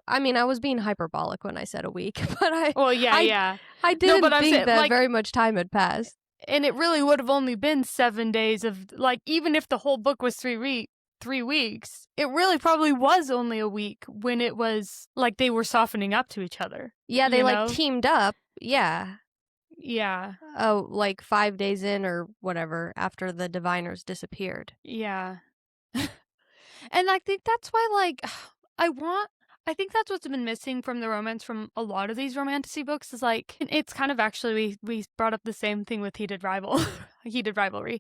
[SPEAKER 2] being hyperbolic when I said a week, but
[SPEAKER 1] Well, yeah.
[SPEAKER 2] I didn't
[SPEAKER 1] but I'm
[SPEAKER 2] think
[SPEAKER 1] saying,
[SPEAKER 2] that
[SPEAKER 1] like,
[SPEAKER 2] very much time had passed.
[SPEAKER 1] and it really would have only been 7 days of, like, even if the whole book was 3 weeks, it really probably was only a week when it was, like, they were softening up to each other.
[SPEAKER 2] Yeah, they
[SPEAKER 1] you
[SPEAKER 2] like
[SPEAKER 1] know?
[SPEAKER 2] teamed up. Yeah.
[SPEAKER 1] Yeah.
[SPEAKER 2] Oh, like 5 days in or whatever after the diviners disappeared.
[SPEAKER 1] Yeah. And I think that's why, like, I think that's what's been missing from the romance from a lot of these romantasy books is, like, it's kind of actually, we brought up the same thing with Heated Rivalry.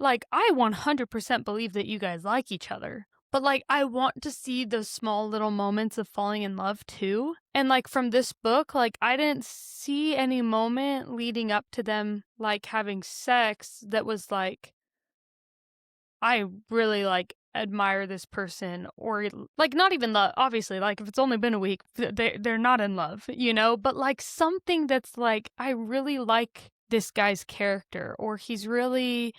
[SPEAKER 1] Like, I 100% believe that you guys like each other. But, like, I want to see those small little moments of falling in love, too. And, like, from this book, like, I didn't see any moment leading up to them, like, having sex that was, like, I really, like, admire this person, or, like, not even love, obviously, like, if it's only been a week, they're not in love, you know? But, like, something that's, like, I really like this guy's character, or he's really,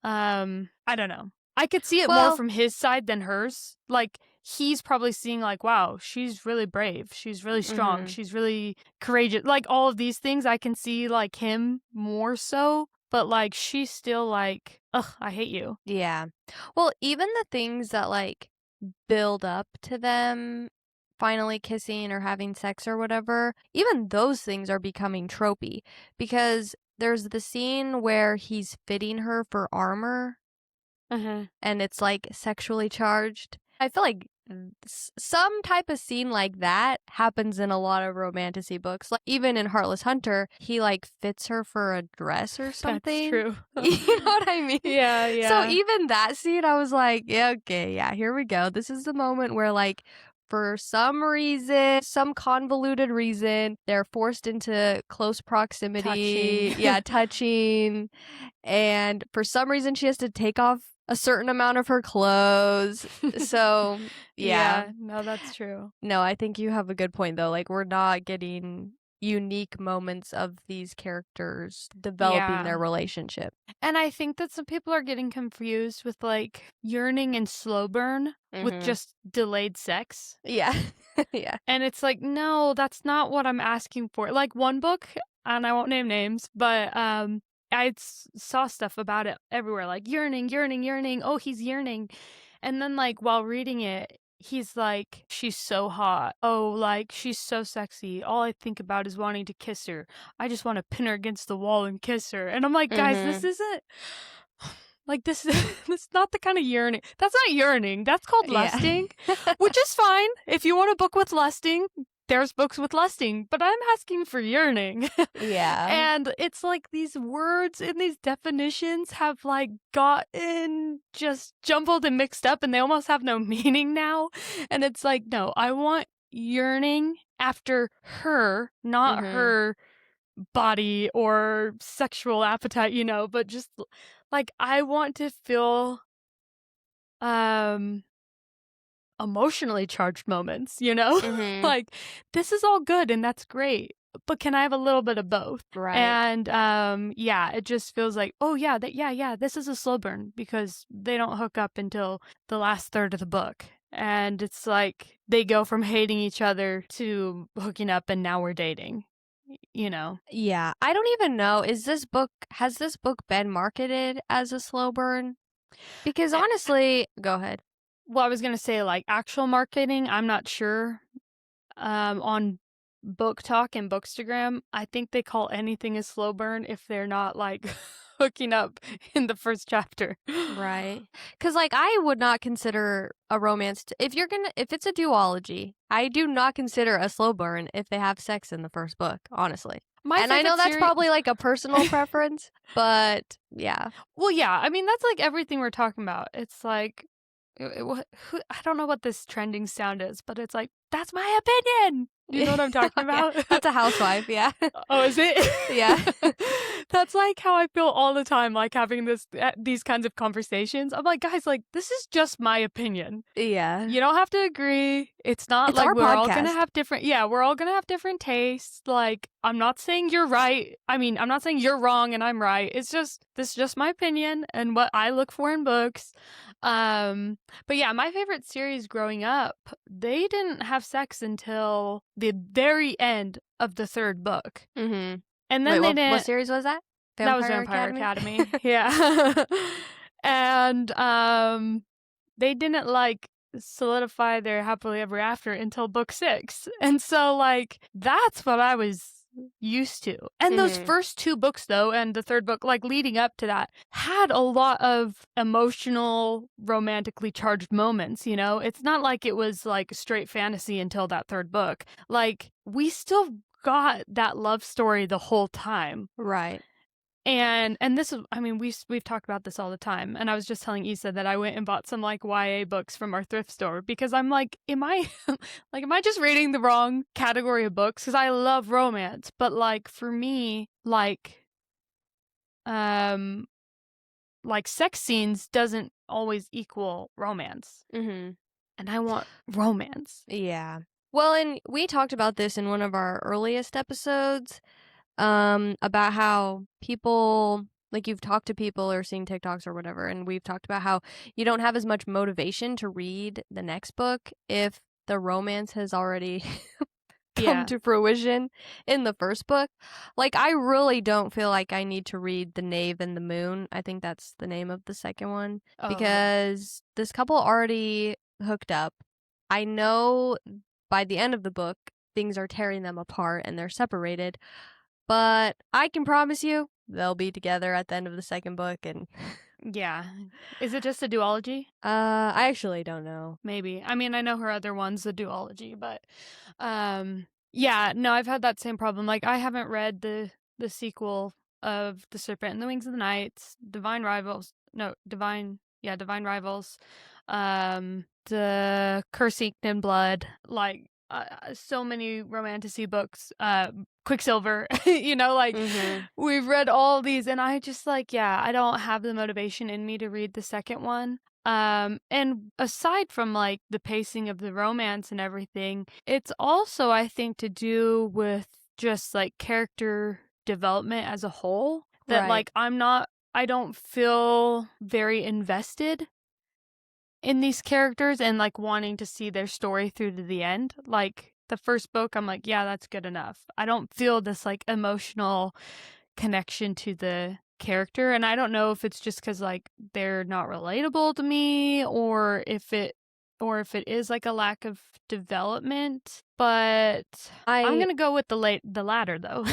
[SPEAKER 1] I don't know. I could see it more
[SPEAKER 2] Well-
[SPEAKER 1] from his side than hers. Like, he's probably seeing, like, wow, she's really brave. She's really strong. She's really courageous. Like, all of these things, I can see, like, him more so. But, like, she's still like, ugh, I hate you.
[SPEAKER 2] Yeah. Well, even the things that like build up to them finally kissing or having sex or whatever, even those things are becoming tropey because there's the scene where he's fitting her for armor and it's like sexually charged. I feel like some type of scene like that happens in a lot of romantasy books. Like even in Heartless Hunter, he like fits her for a dress or something.
[SPEAKER 1] That's true.
[SPEAKER 2] You know what I mean?
[SPEAKER 1] Yeah.
[SPEAKER 2] So even that scene, I was like, yeah, okay, yeah, here we go. This is the moment where like for some reason, some convoluted reason, they're forced into close proximity.
[SPEAKER 1] Touching.
[SPEAKER 2] Yeah, touching. And for some reason, she has to take off a certain amount of her clothes. So, yeah.
[SPEAKER 1] No, that's true.
[SPEAKER 2] No, I think you have a good point, though. Like, we're not getting unique moments of these characters developing their relationship.
[SPEAKER 1] And I think that some people are getting confused with like yearning and slow burn with just delayed sex.
[SPEAKER 2] Yeah. Yeah.
[SPEAKER 1] And it's like, no, that's not what I'm asking for. Like one book, and I won't name names, but I saw stuff about it everywhere, like yearning, yearning, yearning. Oh, he's yearning. And then like while reading it, he's like, she's so hot. Oh, like she's so sexy. All I think about is wanting to kiss her. I just want to pin her against the wall and kiss her. And I'm like, guys, this isn't like this is not the kind of yearning. That's not yearning. That's called lusting, which is fine. If you want a book with lusting, there's books with lusting, but I'm asking for yearning.
[SPEAKER 2] Yeah.
[SPEAKER 1] And it's like these words and these definitions have like gotten just jumbled and mixed up, and they almost have no meaning now. And it's like, no, I want yearning after her, not her body or sexual appetite, you know, but just like I want to feel emotionally charged moments, you know? Like this is all good and that's great, but can I have a little bit of both?
[SPEAKER 2] Right.
[SPEAKER 1] And yeah, it just feels like, oh yeah, this is a slow burn because they don't hook up until the last third of the book. And it's like they go from hating each other to hooking up and now we're dating. You know?
[SPEAKER 2] Yeah. I don't even know. Has this book been marketed as a slow burn? Because honestly, go ahead.
[SPEAKER 1] Well, I was going to say like actual marketing, I'm not sure. On Book Talk and Bookstagram, I think they call anything a slow burn if they're not like hooking up in the first chapter.
[SPEAKER 2] Right. Because like I would not consider a romance if it's a duology, I do not consider a slow burn if they have sex in the first book, honestly. And I know that's probably like a personal preference, but yeah.
[SPEAKER 1] Well, yeah, I mean that's like everything we're talking about. It's like I don't know what this trending sound is, but it's like, that's my opinion. Do you know what I'm talking about?
[SPEAKER 2] Yeah, that's a housewife, yeah.
[SPEAKER 1] Oh, is it?
[SPEAKER 2] Yeah.
[SPEAKER 1] That's like how I feel all the time, like having these kinds of conversations. I'm like, guys, like this is just my opinion.
[SPEAKER 2] Yeah.
[SPEAKER 1] You don't have to agree. It's not like we're all gonna have different. Yeah, we're all gonna have different tastes. Like I'm not saying you're right. I mean, I'm not saying you're wrong and I'm right. It's just this is just my opinion and what I look for in books. But yeah, my favorite series growing up, they didn't have sex until the very end of the third book.
[SPEAKER 2] And
[SPEAKER 1] then they didn't.
[SPEAKER 2] What series was that?
[SPEAKER 1] That was Vampire Academy. Yeah. And they didn't like solidify their happily ever after until book 6. And so like that's what I was used to. And those first 2 books though, and the third book, like leading up to that, had a lot of emotional, romantically charged moments, you know? It's not like it was like straight fantasy until that third book. Like we still got that love story the whole time.
[SPEAKER 2] Right.
[SPEAKER 1] And this is, I mean, we've talked about this all the time. And I was just telling Issa that I went and bought some like YA books from our thrift store because I'm like, am I just reading the wrong category of books? Because I love romance, but like for me, like sex scenes doesn't always equal romance. And I want romance.
[SPEAKER 2] Yeah. Well, and we talked about this in one of our earliest episodes. About how people, like you've talked to people or seen TikToks or whatever, and we've talked about how you don't have as much motivation to read the next book if the romance has already come to fruition in the first book. Like, I really don't feel like I need to read The Knave and the Moon. I think that's the name of the second one. Because this couple already hooked up. I know by the end of the book, things are tearing them apart and they're separated. But I can promise you they'll be together at the end of the second book. And
[SPEAKER 1] yeah. Is it just a duology?
[SPEAKER 2] I actually don't know.
[SPEAKER 1] Maybe. I mean, I know her other one's a duology, but yeah, no, I've had that same problem. Like I haven't read the sequel of The Serpent and the Wings of the Night, Divine Rivals. The Curse Inked in Blood, like so many romantasy books, Quicksilver, you know, like we've read all these and I just like, yeah, I don't have the motivation in me to read the second one. And aside from like the pacing of the romance and everything, it's also, I think, to do with just like character development as a whole, that
[SPEAKER 2] Right.
[SPEAKER 1] like I don't feel very invested in these characters and like wanting to see their story through to the end. Like the first book, I'm like, yeah, that's good enough. I don't feel this like emotional connection to the character, and I don't know if it's just because like they're not relatable to me, or if it is like a lack of development. But I'm gonna go with the latter though.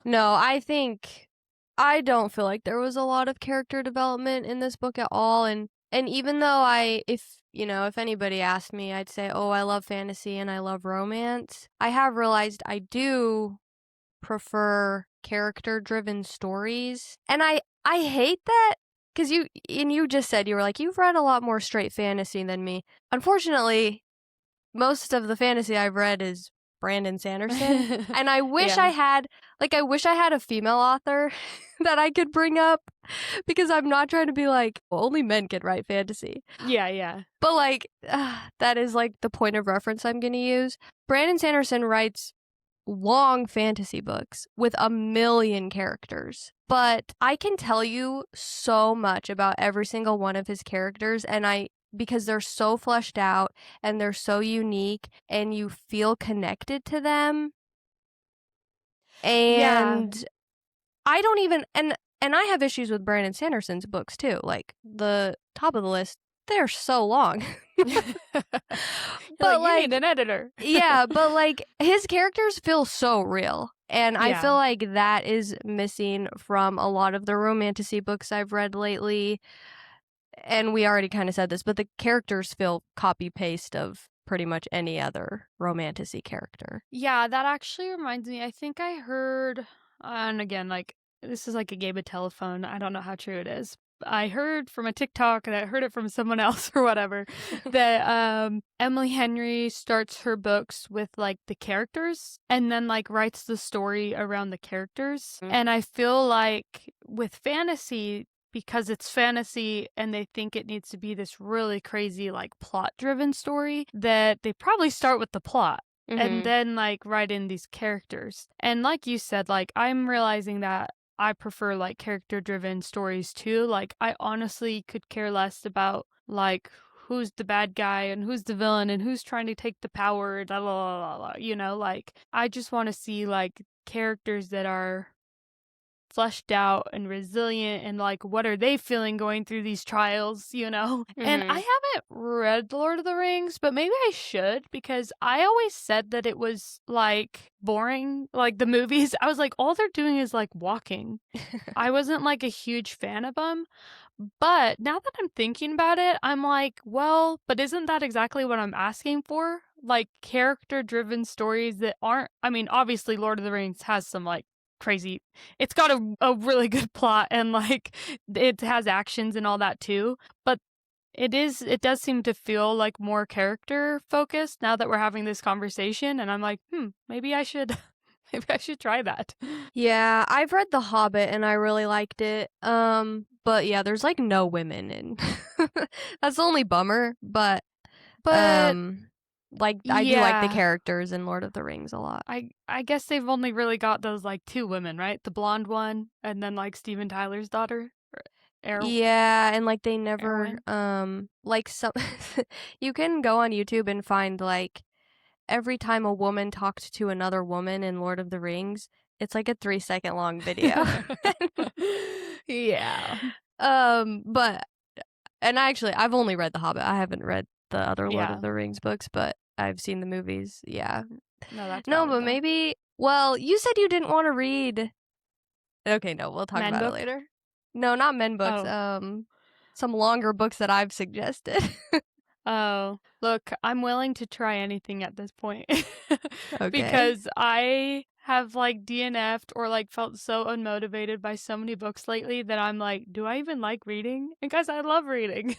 [SPEAKER 2] No, I don't feel like there was a lot of character development in this book at all, and even though if anybody asked me, I'd say, oh, I love fantasy and I love romance, I have realized I do prefer character-driven stories, and I hate that, because you just said, you were like, you've read a lot more straight fantasy than me. Unfortunately, most of the fantasy I've read is Brandon Sanderson, and I wish I had a female author that I could bring up, because I'm not trying to be like, well, only men can write fantasy.
[SPEAKER 1] Yeah.
[SPEAKER 2] But like, that is like the point of reference I'm going to use. Brandon Sanderson writes long fantasy books with 1,000,000 characters, but I can tell you so much about every single one of his characters, and because they're so fleshed out and they're so unique and you feel connected to them. And I don't even, and I have issues with Brandon Sanderson's books too. Like the top of the list, they're so long.
[SPEAKER 1] But like, you need an editor.
[SPEAKER 2] Yeah, but like his characters feel so real. And I feel like that is missing from a lot of the romantasy books I've read lately. And we already kind of said this, but the characters feel copy-paste of pretty much any other romantasy character.
[SPEAKER 1] Yeah, that actually reminds me. I think I heard, and again, like, this is like a game of telephone. I don't know how true it is. I heard from a TikTok, and I heard it from someone else or whatever, that Emily Henry starts her books with like the characters and then like writes the story around the characters.
[SPEAKER 2] Mm.
[SPEAKER 1] And I feel like with fantasy, because it's fantasy and they think it needs to be this really crazy like plot driven story, that they probably start with the plot and then like write in these characters. And like you said, like I'm realizing that I prefer like character driven stories too. Like I honestly could care less about like who's the bad guy and who's the villain and who's trying to take the power, blah, blah, blah, blah, you know, like I just want to see like characters that are fleshed out and resilient, and like what are they feeling going through these trials, you know? And I haven't read Lord of the Rings, but maybe I should, because I always said that it was like boring, like the movies. I was like, all they're doing is like walking. I wasn't like a huge fan of them. But now that I'm thinking about it, I'm like, well, but isn't that exactly what I'm asking for? Like character driven stories that aren't, I mean, obviously Lord of the Rings has some like crazy, it's got a really good plot, and like it has actions and all that too, but it does seem to feel like more character focused now that we're having this conversation, and I'm like, maybe I should maybe I should try that.
[SPEAKER 2] Yeah, I've read The Hobbit and I really liked it. But yeah, there's like no women in. That's the only bummer, but like I do like the characters in Lord of the Rings a lot.
[SPEAKER 1] I guess they've only really got those like two women, right? The blonde one and then like Steven Tyler's daughter.
[SPEAKER 2] Yeah, and like they never like some you can go on YouTube and find like every time a woman talked to another woman in Lord of the Rings, it's like a 3-second long video.
[SPEAKER 1] Yeah.
[SPEAKER 2] But and I've only read The Hobbit. I haven't read the other Lord of the Rings books, but I've seen the movies. Yeah. No, but maybe. Well, you said you didn't want to read. Okay, no, we'll talk about it later. No, not men books. Some longer books that I've suggested.
[SPEAKER 1] Oh, look, I'm willing to try anything at this point.
[SPEAKER 2] Okay.
[SPEAKER 1] Because I have like DNF'd or like felt so unmotivated by so many books lately that I'm like, do I even like reading? And guys, I love reading.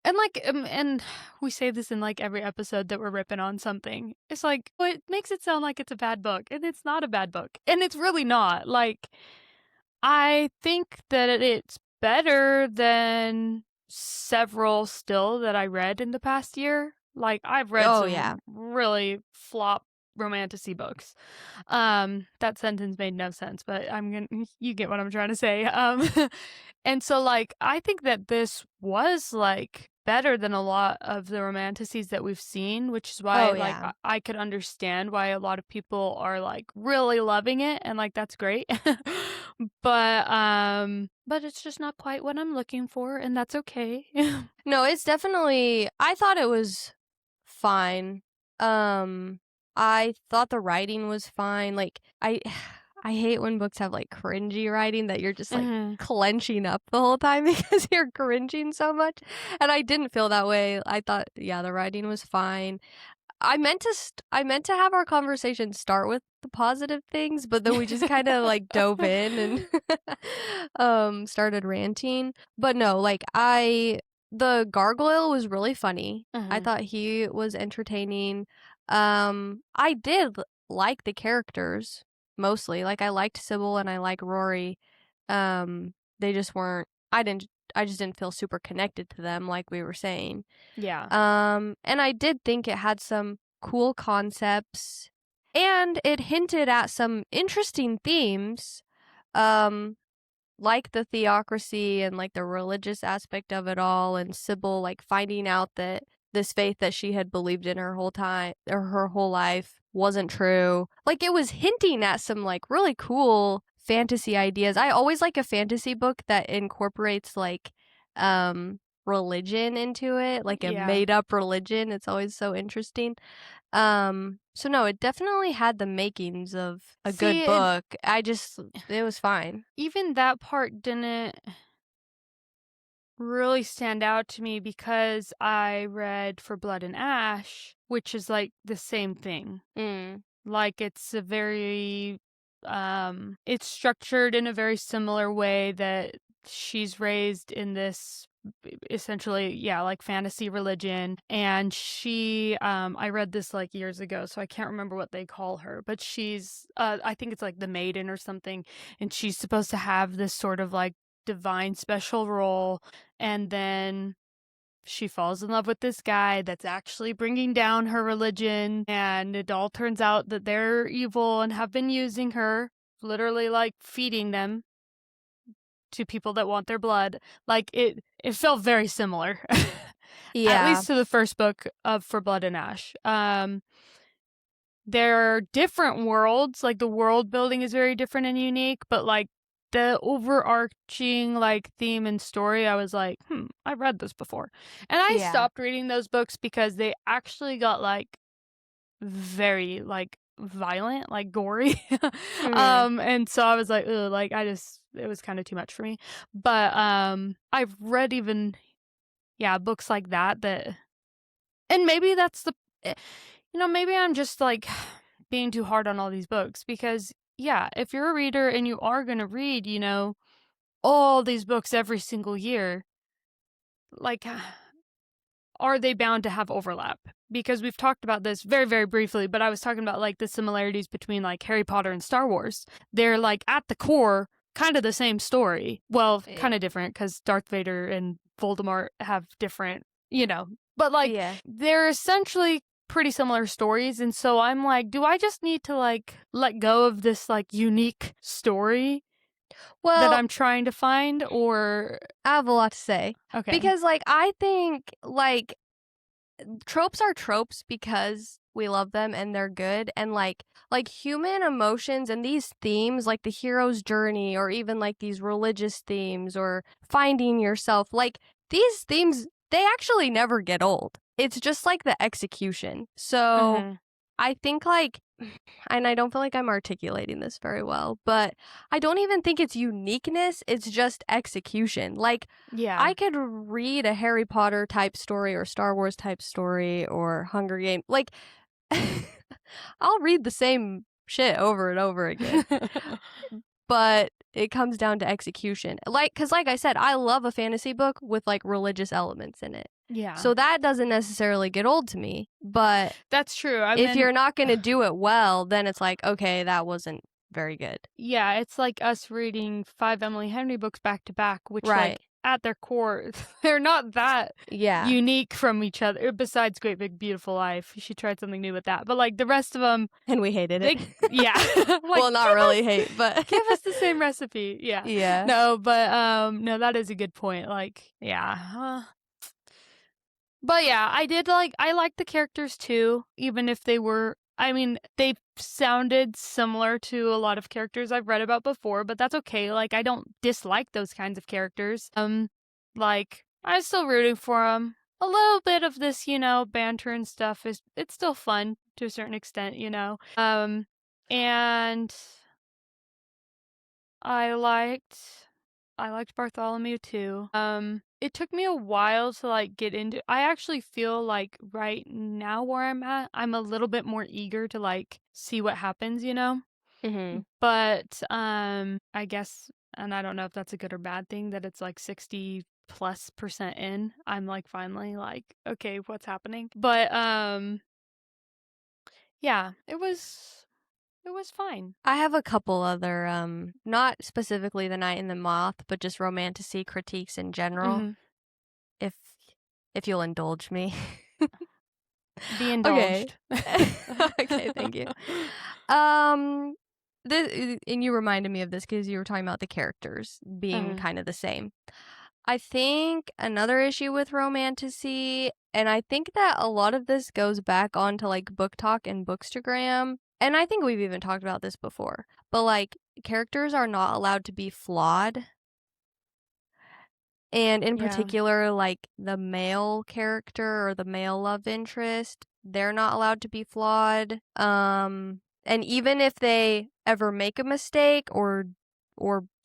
[SPEAKER 1] And like, and we say this in like every episode that we're ripping on something. It's like, well, it makes it sound like it's a bad book, and it's not a bad book, and it's really not. Like, I think that it's better than several still that I read in the past year. Like, I've read some really flop romantasy books. That sentence made no sense, but you get what I'm trying to say. And so, like, I think that this was, like, better than a lot of the romantasies that we've seen, which is why,
[SPEAKER 2] Oh,
[SPEAKER 1] like,
[SPEAKER 2] yeah.
[SPEAKER 1] I could understand why a lot of people are, like, really loving it, and, like, that's great. But it's just not quite what I'm looking for, and that's okay.
[SPEAKER 2] No, it's definitely, I thought it was fine. I thought the writing was fine. Like, I hate when books have, like, cringy writing that you're just, like,
[SPEAKER 1] Mhm.
[SPEAKER 2] clenching up the whole time because you're cringing so much, and I didn't feel that way. I thought, yeah, the writing was fine. I meant to have our conversation start with the positive things, but then we just kinda, like, dove in and, started ranting. But no, like, the gargoyle was really funny. I
[SPEAKER 1] Mhm.
[SPEAKER 2] thought he was entertaining. I did like the characters, mostly. Like, I liked Sybil and I like Rory. They just weren't I just didn't feel super connected to them like we were saying.
[SPEAKER 1] Yeah.
[SPEAKER 2] And I did think it had some cool concepts and it hinted at some interesting themes, um, like the theocracy and like the religious aspect of it all, and Sybil like finding out that this faith that she had believed in her whole time or her whole life wasn't true. Like it was hinting at some like really cool fantasy ideas. I always like a fantasy book that incorporates like religion into it, like a
[SPEAKER 1] Yeah.
[SPEAKER 2] made up religion. It's always so interesting. So no, it definitely had the makings of a good
[SPEAKER 1] See, and
[SPEAKER 2] book. It was fine.
[SPEAKER 1] even that part didn't really stand out to me because I read For Blood and Ash, which is like the same thing.
[SPEAKER 2] Mm.
[SPEAKER 1] Like it's a very it's structured in a very similar way that she's raised in this essentially, yeah, like fantasy religion. And she I read this like years ago, so I can't remember what they call her, but she's I think it's like the maiden or something, and she's supposed to have this sort of like divine special role, and then she falls in love with this guy that's actually bringing down her religion, and it all turns out that they're evil and have been using her, literally like feeding them to people that want their blood. Like it felt very similar. At
[SPEAKER 2] Yeah.
[SPEAKER 1] least to the first book of For Blood and Ash. They're different worlds, like the world building is very different and unique, but like the overarching like theme and story, I was like, I read this before. And I
[SPEAKER 2] Yeah.
[SPEAKER 1] stopped reading those books because they actually got like very like violent, like gory.
[SPEAKER 2] Mm.
[SPEAKER 1] And so I was like, ugh, like it was kind of too much for me. But I've read even books like that and maybe that's eh, maybe I'm just like being too hard on all these books because yeah, if you're a reader and you are going to read, all these books every single year, like are they bound to have overlap? Because we've talked about this very, very briefly, but I was talking about like the similarities between like Harry Potter and Star Wars. They're like at the core kind of the same story. Well, kind of different because Darth Vader and Voldemort have different, but like
[SPEAKER 2] Yeah.
[SPEAKER 1] they're essentially pretty similar stories. And so I'm like, do I just need to like let go of this like unique story that
[SPEAKER 2] Well,
[SPEAKER 1] I'm trying to find, or
[SPEAKER 2] I have a lot to say
[SPEAKER 1] okay.
[SPEAKER 2] because like I think like tropes are tropes because we love them and they're good, and like human emotions and these themes like the hero's journey or even like these religious themes or finding yourself, like these themes, they actually never get old. It's just like the execution. So
[SPEAKER 1] Mhm.
[SPEAKER 2] I think like, and I don't feel like I'm articulating this very well, but I don't even think it's uniqueness, it's just execution. Like
[SPEAKER 1] Yeah.
[SPEAKER 2] I could read a Harry Potter type story or Star Wars type story or Hunger Game. Like I'll read the same shit over and over again. But it comes down to execution. Like cuz like I said, I love a fantasy book with like religious elements in it.
[SPEAKER 1] Yeah.
[SPEAKER 2] So that doesn't necessarily get old to me, but
[SPEAKER 1] That's true. And
[SPEAKER 2] if
[SPEAKER 1] then
[SPEAKER 2] you're not going to do it well, then it's like, okay, that wasn't very good.
[SPEAKER 1] yeah, it's like us reading 5 Emily Henry books back to back, which like
[SPEAKER 2] Right.
[SPEAKER 1] at their core, they're not that
[SPEAKER 2] Yeah.
[SPEAKER 1] unique from each other. Besides Great Big Beautiful Life, she tried something new with that. But like the rest of them,
[SPEAKER 2] And we hated it.
[SPEAKER 1] yeah, like,
[SPEAKER 2] well, not really hate, but
[SPEAKER 1] give us the same recipe. Yeah.
[SPEAKER 2] yeah.
[SPEAKER 1] No, but no, that is a good point. Like, yeah. But yeah, I liked the characters too, even if they were, I mean, they sounded similar to a lot of characters I've read about before, but that's okay. Like, I don't dislike those kinds of characters. Like, I'm still rooting for them. A little bit of this, banter and stuff it's still fun to a certain extent, and I liked Bartholomew too. It took me a while to like get into. I actually feel like right now where I'm at, I'm a little bit more eager to like see what happens,
[SPEAKER 2] Mm-hmm.
[SPEAKER 1] But I guess, and I don't know if that's a good or bad thing that it's like 60+% in. I'm like finally like, okay, what's happening? But yeah, it was fine.
[SPEAKER 2] I have a couple other, not specifically The Night in the Moth, but just romantasy critiques in general.
[SPEAKER 1] Mm-hmm.
[SPEAKER 2] If you'll indulge me.
[SPEAKER 1] Be indulged.
[SPEAKER 2] Okay, thank you. And you reminded me of this because you were talking about the characters being kind of the same. I think another issue with romantasy, and I think that a lot of this goes back onto like Book Talk and Bookstagram, and I think we've even talked about this before, but like characters are not allowed to be flawed. And in particular, like the male character or the male love interest, they're not allowed to be flawed. And even if they ever make a mistake or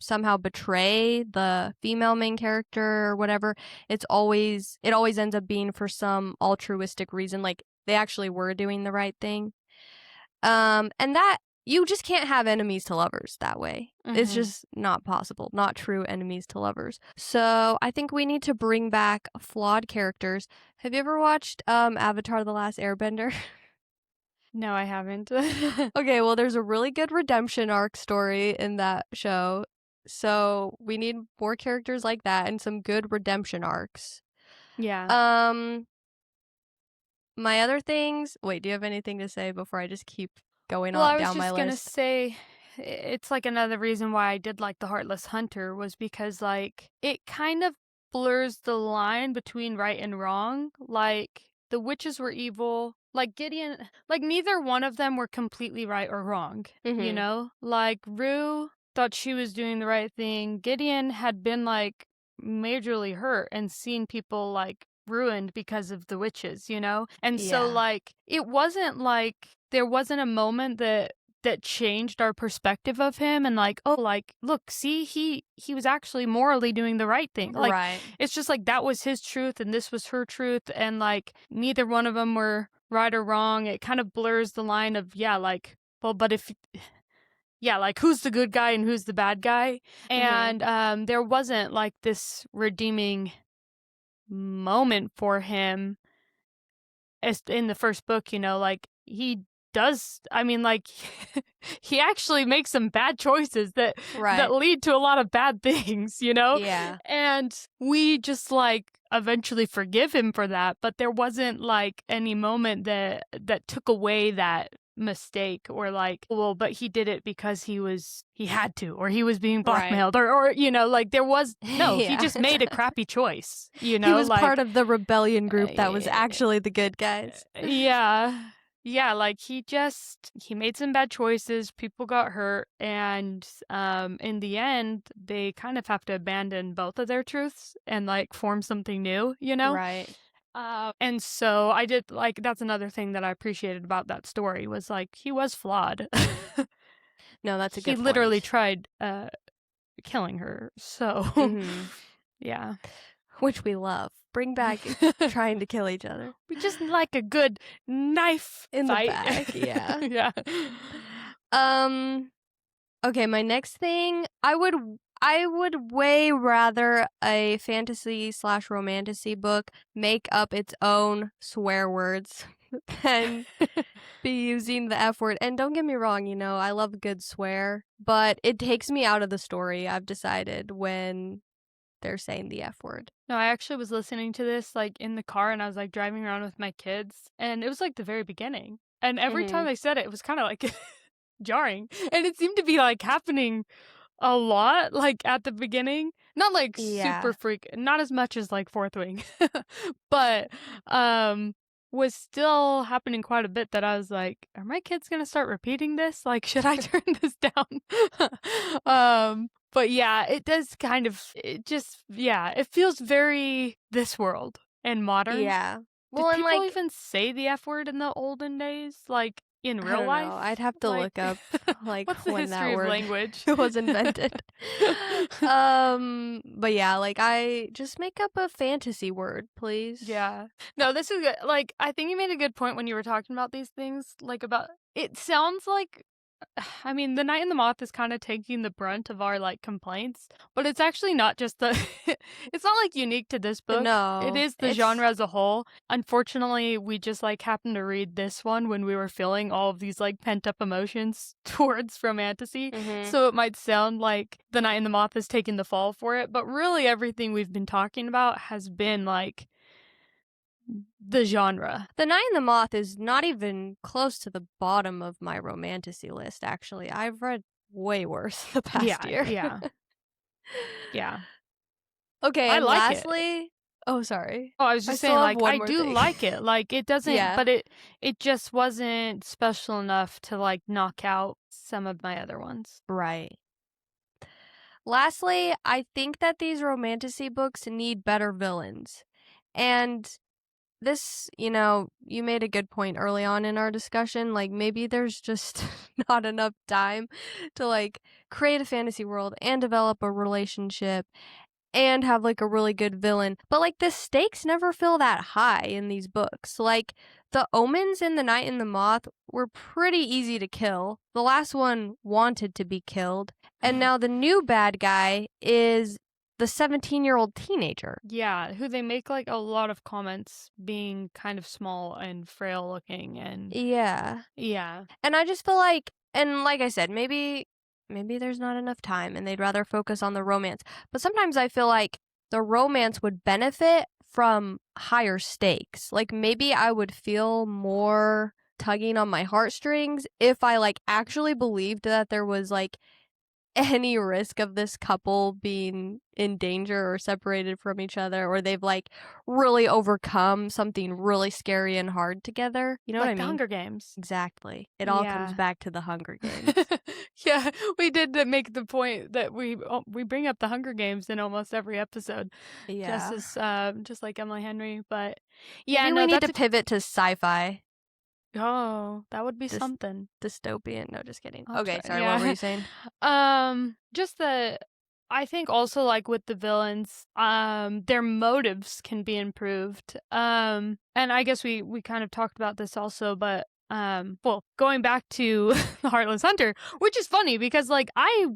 [SPEAKER 2] somehow betray the female main character or whatever, it always ends up being for some altruistic reason, like they actually were doing the right thing. And that you just can't have enemies to lovers that way. It's just not possible. Not true enemies to lovers. So I think we need to bring back flawed characters. Have you ever watched Avatar: The Last Airbender?
[SPEAKER 1] No, I haven't.
[SPEAKER 2] Okay, well, there's a really good redemption arc story in that show. So we need more characters like that and some good redemption arcs.
[SPEAKER 1] Yeah.
[SPEAKER 2] My other things. Wait, do you have anything to say before I just keep going
[SPEAKER 1] Well, I
[SPEAKER 2] on
[SPEAKER 1] was
[SPEAKER 2] down my
[SPEAKER 1] just gonna
[SPEAKER 2] list?
[SPEAKER 1] say, it's like another reason why I did like The Heartless Hunter was because like it kind of blurs the line between right and wrong. Like the witches were evil. Like Gideon, like neither one of them were completely right or wrong. Like Rue thought she was doing the right thing. Gideon had been like majorly hurt and seen people like ruined because of the witches, And so
[SPEAKER 2] Yeah.
[SPEAKER 1] like it wasn't like there wasn't a moment that changed our perspective of him and like, oh, like look, see, he was actually morally doing the right thing. Like
[SPEAKER 2] Right.
[SPEAKER 1] it's just like that was his truth and this was her truth and like neither one of them were right or wrong. It kind of blurs the line of like, well, but if like who's the good guy and who's the bad guy? And there wasn't like this redeeming moment for him as in the first book, like he does, I mean, like he actually makes some bad choices that lead to a lot of bad things,
[SPEAKER 2] Yeah.
[SPEAKER 1] And we just like eventually forgive him for that, but there wasn't like any moment that took away that mistake or like, well, but he did it because he had to, or he was being blackmailed, or like there was no, he just made a crappy choice,
[SPEAKER 2] He was
[SPEAKER 1] like,
[SPEAKER 2] part of the rebellion group that was actually the good guys.
[SPEAKER 1] Yeah, like he made some bad choices, people got hurt, and in the end they kind of have to abandon both of their truths and like form something new,
[SPEAKER 2] Right.
[SPEAKER 1] And so I did like, that's another thing that I appreciated about that story was like he was flawed.
[SPEAKER 2] No, that's a good
[SPEAKER 1] He literally
[SPEAKER 2] point.
[SPEAKER 1] tried killing her. So yeah.
[SPEAKER 2] Which we love. Bring back trying to kill each other.
[SPEAKER 1] We just like a good knife
[SPEAKER 2] in
[SPEAKER 1] fight.
[SPEAKER 2] the back. Yeah.
[SPEAKER 1] Yeah.
[SPEAKER 2] Okay, my next thing, I would way rather a fantasy/romantasy book make up its own swear words than be using the F word. And don't get me wrong, I love a good swear, but it takes me out of the story, I've decided, when they're saying the F word.
[SPEAKER 1] No, I actually was listening to this like in the car, and I was like driving around with my kids, and it was like the very beginning. And every time I said it, it was kind of like jarring, and it seemed to be like happening a lot, like at the beginning. Not like super freak, not as much as like Fourth Wing, but was still happening quite a bit. That I was like, are my kids gonna start repeating this? Like, should I turn this down? But yeah, it does kind of, it feels very this world and modern.
[SPEAKER 2] Yeah.
[SPEAKER 1] Did people even say the F word in the olden days? Like, in
[SPEAKER 2] I
[SPEAKER 1] real
[SPEAKER 2] don't
[SPEAKER 1] life?
[SPEAKER 2] know. I'd have to look up, like,
[SPEAKER 1] what's the
[SPEAKER 2] when that
[SPEAKER 1] history of
[SPEAKER 2] word
[SPEAKER 1] language?
[SPEAKER 2] was invented. But yeah, like, I just make up a fantasy word, please.
[SPEAKER 1] Yeah. No, this is good. Like, I think you made a good point when you were talking about these things. Like, about, it sounds like, I mean, The Night and the Moth is kind of taking the brunt of our, like, complaints, but it's actually not just the, it's not, like, unique to this book.
[SPEAKER 2] No.
[SPEAKER 1] It is the genre as a whole. Unfortunately, we just, like, happened to read this one when we were feeling all of these, like, pent-up emotions towards Romantasy. So it might sound like The Night and the Moth is taking the fall for it, but really everything we've been talking about has been, like, the genre.
[SPEAKER 2] The Night and the Moth is not even close to the bottom of my Romantasy list, actually. I've read way worse the past year.
[SPEAKER 1] Yeah.
[SPEAKER 2] Okay,
[SPEAKER 1] I
[SPEAKER 2] and
[SPEAKER 1] like
[SPEAKER 2] lastly...
[SPEAKER 1] it.
[SPEAKER 2] Oh, sorry.
[SPEAKER 1] Oh, I was just saying, like, I do like it. Like, it doesn't,
[SPEAKER 2] Yeah.
[SPEAKER 1] but it just wasn't special enough to, like, knock out some of my other ones.
[SPEAKER 2] Right. Lastly, I think that these Romantasy books need better villains. And this, you know, you made a good point early on in our discussion. Like, maybe there's just not enough time to, like, create a fantasy world and develop a relationship and have, like, a really good villain. But, like, the stakes never feel that high in these books. Like, the omens in The Night and the Moth were pretty easy to kill. The last one wanted to be killed. And now the new bad guy is the 17-year-old teenager.
[SPEAKER 1] Yeah, who they make, like, a lot of comments being kind of small and frail looking, and...
[SPEAKER 2] Yeah. And I just feel like, and like I said, maybe there's not enough time and they'd rather focus on the romance. But sometimes I feel like the romance would benefit from higher stakes. Like, maybe I would feel more tugging on my heartstrings if I, like, actually believed that there was, like, any risk of this couple being in danger or separated from each other, or they've, like, really overcome something really scary and hard together. You know what I mean?
[SPEAKER 1] Like the Hunger Games.
[SPEAKER 2] Exactly. It all comes back to the Hunger Games.
[SPEAKER 1] Yeah, we did make the point that we bring up the Hunger Games in almost every episode.
[SPEAKER 2] Yeah.
[SPEAKER 1] Just like Emily Henry, but
[SPEAKER 2] yeah,
[SPEAKER 1] maybe
[SPEAKER 2] we need to pivot to sci-fi.
[SPEAKER 1] Oh, that would be something.
[SPEAKER 2] Dystopian. No, just kidding.
[SPEAKER 1] I'll
[SPEAKER 2] okay,
[SPEAKER 1] try.
[SPEAKER 2] sorry,
[SPEAKER 1] Yeah.
[SPEAKER 2] what were you saying?
[SPEAKER 1] Just I think also, like, with the villains, their motives can be improved. And I guess we kind of talked about this also, but well, going back to The Heartless Hunter, which is funny because, like, I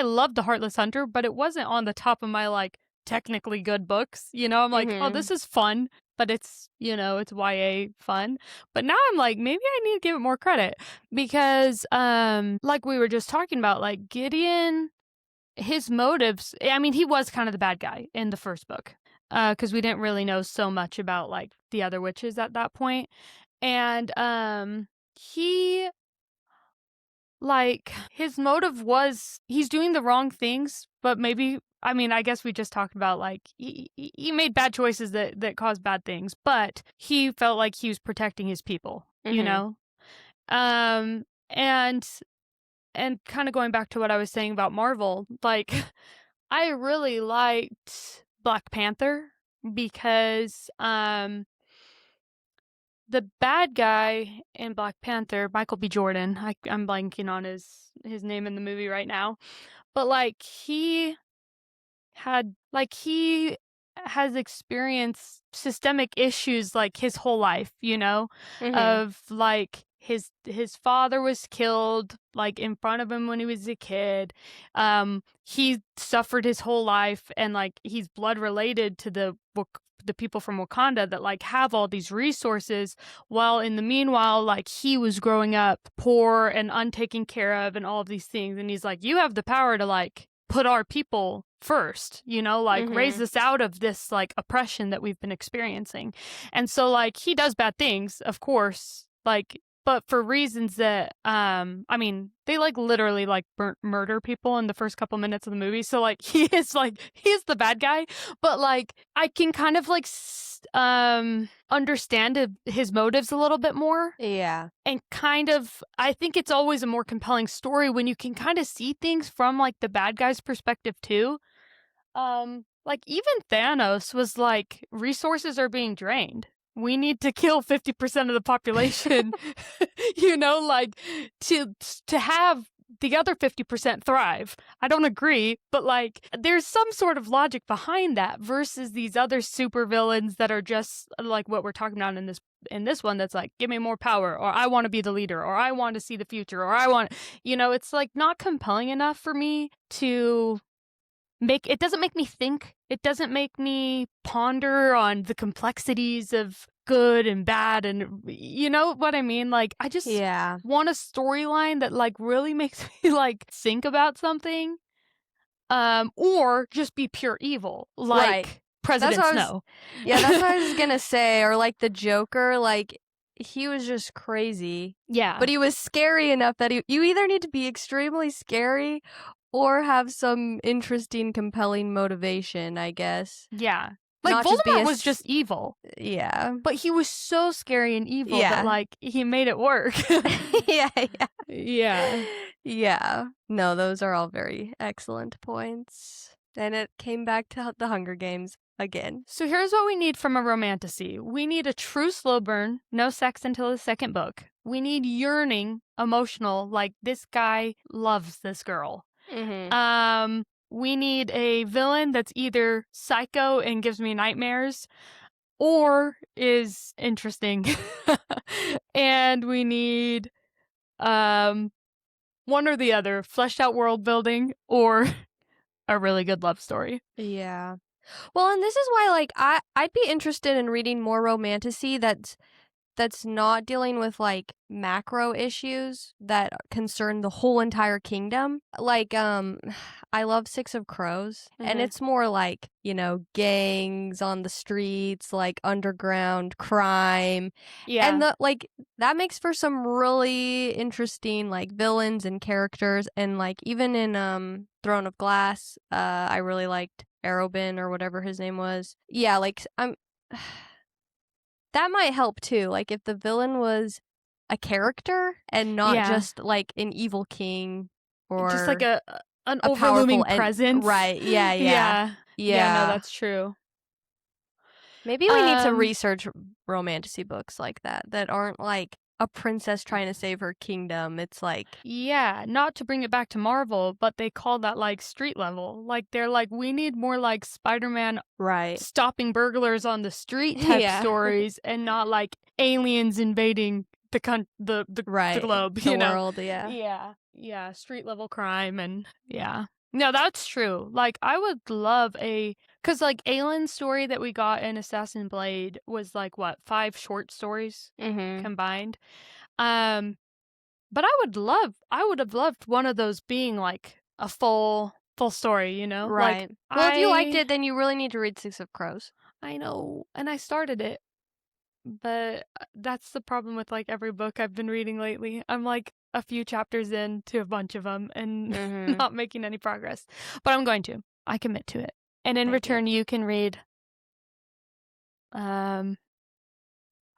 [SPEAKER 1] loved The Heartless Hunter, but it wasn't on the top of my, like, technically good books. You know, I'm like, oh, this is fun, but it's, you know, it's YA fun. But now I'm like, maybe I need to give it more credit because, like we were just talking about, like, Gideon, his motives, I mean, he was kind of the bad guy in the first book, because we didn't really know so much about, like, the other witches at that point. And he, like, his motive was he's doing the wrong things, but maybe, I mean, I guess we just talked about, like, he made bad choices that caused bad things, but he felt like he was protecting his people, you know? And kind of going back to what I was saying about Marvel, like, I really liked Black Panther because the bad guy in Black Panther, Michael B. Jordan, I'm blanking on his name in the movie right now, but, like, he has experienced systemic issues, like, his whole life, you know, of, like, his father was killed, like, in front of him when he was a kid. He suffered his whole life, and, like, he's blood related to the people from Wakanda that, like, have all these resources, while in the meanwhile, like, he was growing up poor and untaken care of and all of these things. And he's like, you have the power to, like, put our people first, like raise us out of this like oppression that we've been experiencing. And so like he does bad things, of course, like, but for reasons that I mean, they like literally like murder people in the first couple minutes of the movie. So like he is the bad guy, but like I can kind of like understand his motives a little bit more.
[SPEAKER 2] Yeah.
[SPEAKER 1] And kind of, I think it's always a more compelling story when you can kind of see things from like the bad guy's perspective too. Like even Thanos was like, resources are being drained. We need to kill 50% of the population, like to have the other 50% thrive. I don't agree, but like there's some sort of logic behind that versus these other supervillains that are just like what we're talking about in this one that's like, give me more power, or I want to be the leader, or I want to see the future, or I want, it's like not compelling enough for me to it doesn't make me think. It doesn't make me ponder on the complexities of good and bad, and you know what I mean? Like I just want a storyline that like really makes me like think about something. Or just be pure evil. Like President Snow.
[SPEAKER 2] That's what I was gonna say. Or like the Joker, like he was just crazy.
[SPEAKER 1] Yeah.
[SPEAKER 2] But he was scary enough that you either need to be extremely scary or have some interesting, compelling motivation, I guess.
[SPEAKER 1] Yeah. Like Voldemort was just evil.
[SPEAKER 2] Yeah.
[SPEAKER 1] But he was so scary and evil that like he made it work. Yeah.
[SPEAKER 2] Yeah. No, those are all very excellent points. And it came back to the Hunger Games again.
[SPEAKER 1] So here's what we need from a romantasy. We need a true slow burn, no sex until the second book. We need yearning, emotional, like this guy loves this girl. We need a villain that's either psycho and gives me nightmares or is interesting. And we need one or the other, fleshed out world building or a really good love story.
[SPEAKER 2] Yeah. Well, and this is why like I'd be interested in reading more romantasy that's not dealing with like macro issues that concern the whole entire kingdom. Like I love Six of Crows, and it's more like, gangs on the streets, like underground crime.
[SPEAKER 1] Yeah.
[SPEAKER 2] And that makes for some really interesting like villains and characters, and like even in Throne of Glass, I really liked Arobin or whatever his name was. Yeah, like that might help too. Like if the villain was a character and not just like an evil king or
[SPEAKER 1] just like an overlooming presence.
[SPEAKER 2] Right. Yeah.
[SPEAKER 1] Yeah, no, that's true.
[SPEAKER 2] Maybe we need to research romantasy books like that aren't like a princess trying to save her kingdom. It's like...
[SPEAKER 1] Yeah, not to bring it back to Marvel, but they call that like street level. Like they're like, we need more like Spider-Man stopping burglars on the street type stories, and not like aliens invading the globe,
[SPEAKER 2] the world.
[SPEAKER 1] Yeah, street level crime. And no, that's true. Like I would love because like Aylin's story that we got in Assassin Blade was like what, 5 short stories combined. But I would have loved one of those being like a full story,
[SPEAKER 2] Right.
[SPEAKER 1] Like,
[SPEAKER 2] well, if you liked it, then you really need to read Six of Crows.
[SPEAKER 1] I know, and I started it, but that's the problem with like every book I've been reading lately. I'm like a few chapters into a bunch of them and not making any progress. But I'm going to. I commit to it. And in return, you can read I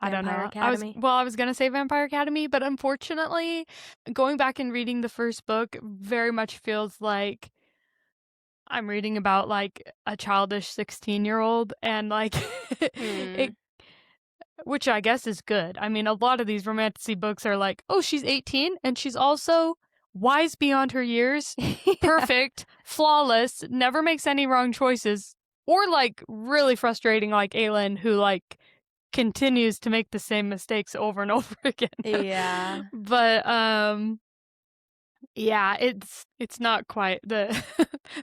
[SPEAKER 1] don't know.
[SPEAKER 2] Academy.
[SPEAKER 1] I was going to say Vampire Academy, but unfortunately, going back and reading the first book very much feels like I'm reading about like a childish 16-year-old, and like which I guess is good. I mean, a lot of these romantasy books are like, oh, she's 18 and she's also wise beyond her years, perfect, flawless, never makes any wrong choices, or like really frustrating like Aelin, who like continues to make the same mistakes over and over again.
[SPEAKER 2] Yeah.
[SPEAKER 1] But yeah, it's not quite the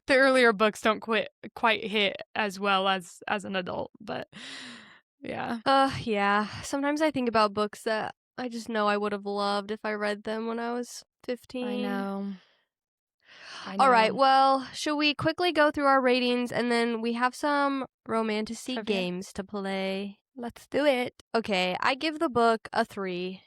[SPEAKER 1] the earlier books don't quite hit as well as an adult, but yeah.
[SPEAKER 2] Yeah. Sometimes I think about books that I just know I would have loved if I read them when I was 15.
[SPEAKER 1] I know. I know.
[SPEAKER 2] All right, well, should we quickly go through our ratings and then we have some Romantasy
[SPEAKER 1] Trivia.
[SPEAKER 2] games to play?
[SPEAKER 1] Let's do it.
[SPEAKER 2] Okay, I give the book a 3.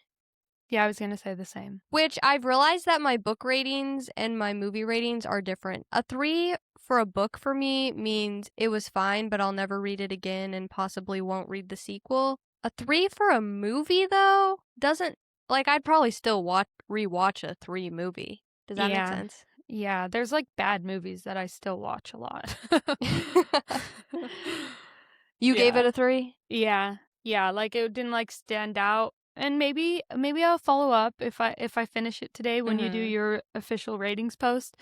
[SPEAKER 1] Yeah, I was going to say the same.
[SPEAKER 2] Which I've realized that my book ratings and my movie ratings are different. A 3 for a book for me means it was fine, but I'll never read it again and possibly won't read the sequel. A 3 for a movie, though, doesn't... Like, I'd probably still rewatch a 3 movie. Does that make sense?
[SPEAKER 1] Yeah, there's like bad movies that I still watch a lot.
[SPEAKER 2] You gave it a 3?
[SPEAKER 1] Yeah, like it didn't like stand out. And maybe I'll follow up if I finish it today when you do your official ratings post.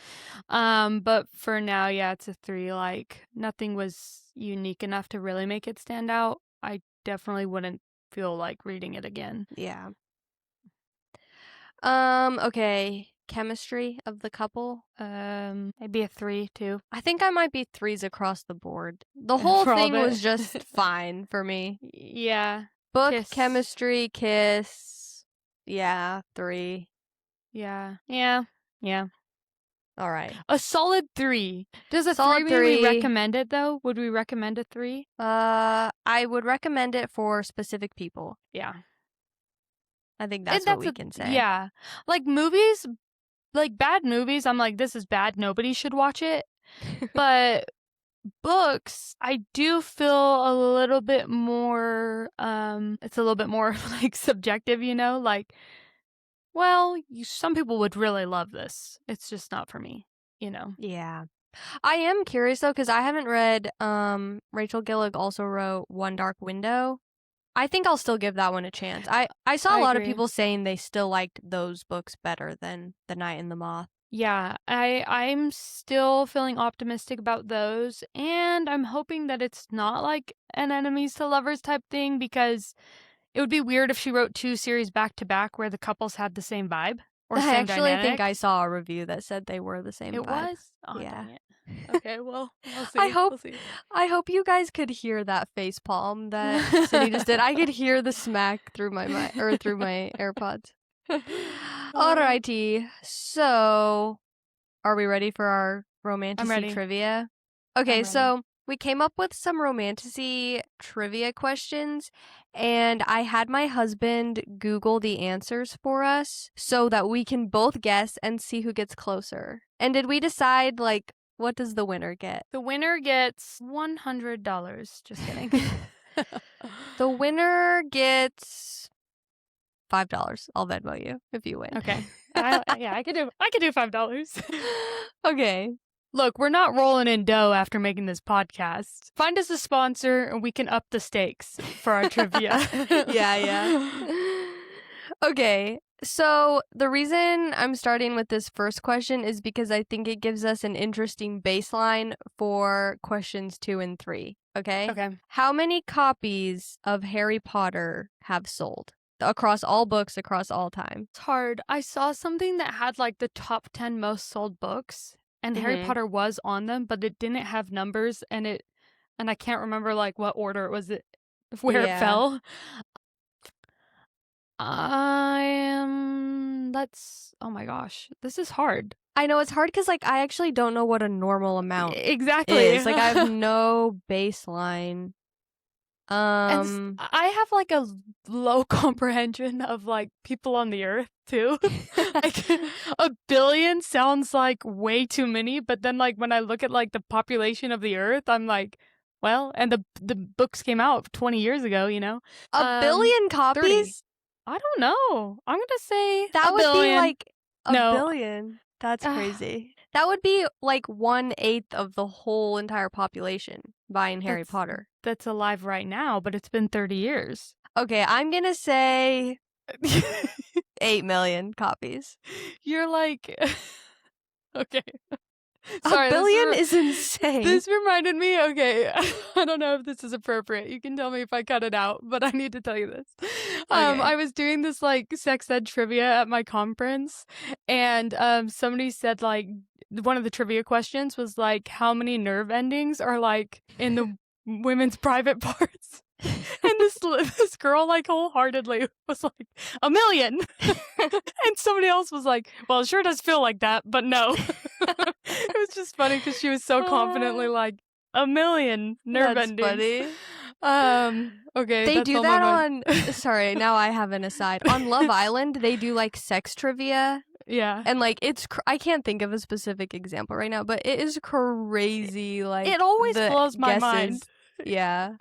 [SPEAKER 1] But for now, yeah, it's a 3. Like nothing was unique enough to really make it stand out. I definitely wouldn't feel like reading it again.
[SPEAKER 2] Yeah. Okay. Chemistry of the couple?
[SPEAKER 1] Maybe a 3 too.
[SPEAKER 2] I think I might be 3s across the board. The whole thing was just fine for me.
[SPEAKER 1] Yeah.
[SPEAKER 2] Book,
[SPEAKER 1] Kiss.
[SPEAKER 2] chemistry, kiss. Yeah, 3.
[SPEAKER 1] Yeah.
[SPEAKER 2] All right.
[SPEAKER 1] A solid 3. Does a
[SPEAKER 2] Solid
[SPEAKER 1] 3 mean we
[SPEAKER 2] 3.
[SPEAKER 1] recommend it though? Would we recommend a 3?
[SPEAKER 2] I would recommend it for specific people.
[SPEAKER 1] Yeah.
[SPEAKER 2] I think that's what we can say.
[SPEAKER 1] Yeah. Like movies, like bad movies, I'm like, this is bad. Nobody should watch it. But books, I do feel a little bit more, it's a little bit more like subjective, you know? Like, well, some people would really love this. It's just not for me, you know?
[SPEAKER 2] Yeah. I am curious though, because I haven't read, Rachel Gillig also wrote One Dark Window. I think I'll still give that one a chance. I saw a lot of people saying they still liked those books better than The Night and the Moth.
[SPEAKER 1] Yeah, I'm still feeling optimistic about those, and I'm hoping that it's not like an enemies to lovers type thing, because it would be weird if she wrote 2 series back to back where the couples had the same vibe or same dynamic.
[SPEAKER 2] I actually think I saw a review that said they were the same vibe.
[SPEAKER 1] It was? Oh,
[SPEAKER 2] yeah.
[SPEAKER 1] dang it. Okay, well, we'll see.
[SPEAKER 2] I hope you guys could hear that face palm that Sydney just did. I could hear the smack through my through my AirPods. Alrighty, so are we ready for our Romantasy trivia? Okay, so we came up with some Romantasy trivia questions, and I had my husband Google the answers for us so that we can both guess and see who gets closer. And did we decide, like, what does the winner get?
[SPEAKER 1] The winner gets $100. Just kidding.
[SPEAKER 2] The winner gets $5. I'll Venmo you if you win.
[SPEAKER 1] Okay. I could do $5.
[SPEAKER 2] Okay.
[SPEAKER 1] Look, we're not rolling in dough after making this podcast. Find us a sponsor and we can up the stakes for our trivia.
[SPEAKER 2] Yeah. Okay. So the reason I'm starting with this first question is because I think it gives us an interesting baseline for questions 2 and 3. Okay?
[SPEAKER 1] Okay.
[SPEAKER 2] How many copies of Harry Potter have sold? Across all books, across all time.
[SPEAKER 1] It's hard. I saw something that had like the top 10 most sold books, and Harry Potter was on them, but it didn't have numbers, and I can't remember like what order it was, where it fell. Oh my gosh, this is hard.
[SPEAKER 2] I know it's hard because like I actually don't know what a normal amount
[SPEAKER 1] exactly
[SPEAKER 2] is. Like I have no baseline.
[SPEAKER 1] And I have like a low comprehension of like people on the earth too. Like 1 billion sounds like way too many, but then like when I look at like the population of the earth, I'm like, well, and the books came out 20 years ago, you know.
[SPEAKER 2] 1 billion copies?
[SPEAKER 1] 30. I don't know. I'm gonna say
[SPEAKER 2] that would
[SPEAKER 1] billion.
[SPEAKER 2] Be like a billion. That's crazy. That would be like 1/8 of the whole entire population buying Harry Potter.
[SPEAKER 1] That's alive right now, but it's been 30 years.
[SPEAKER 2] Okay, I'm gonna say 8 million copies.
[SPEAKER 1] You're like, okay.
[SPEAKER 2] Sorry, 1 billion is insane.
[SPEAKER 1] This reminded me, okay, I don't know if this is appropriate. You can tell me if I cut it out, but I need to tell you this. Okay. I was doing this like sex ed trivia at my conference, and somebody said like, one of the trivia questions was like, how many nerve endings are like in the women's private parts? And this girl like wholeheartedly was like 1 million. And somebody else was like, well, it sure does feel like that, but no. It was just funny because she was so confidently like, 1,000,000 nerve
[SPEAKER 2] That's
[SPEAKER 1] endings.
[SPEAKER 2] funny.
[SPEAKER 1] Okay,
[SPEAKER 2] They
[SPEAKER 1] that's
[SPEAKER 2] do
[SPEAKER 1] all my
[SPEAKER 2] that
[SPEAKER 1] mind.
[SPEAKER 2] on. Sorry, now I have an aside. On Love Island, they do like sex trivia.
[SPEAKER 1] Yeah.
[SPEAKER 2] And like I can't think of a specific example right now, but it is crazy. Like
[SPEAKER 1] It always
[SPEAKER 2] the
[SPEAKER 1] blows my
[SPEAKER 2] guesses.
[SPEAKER 1] mind.
[SPEAKER 2] Yeah.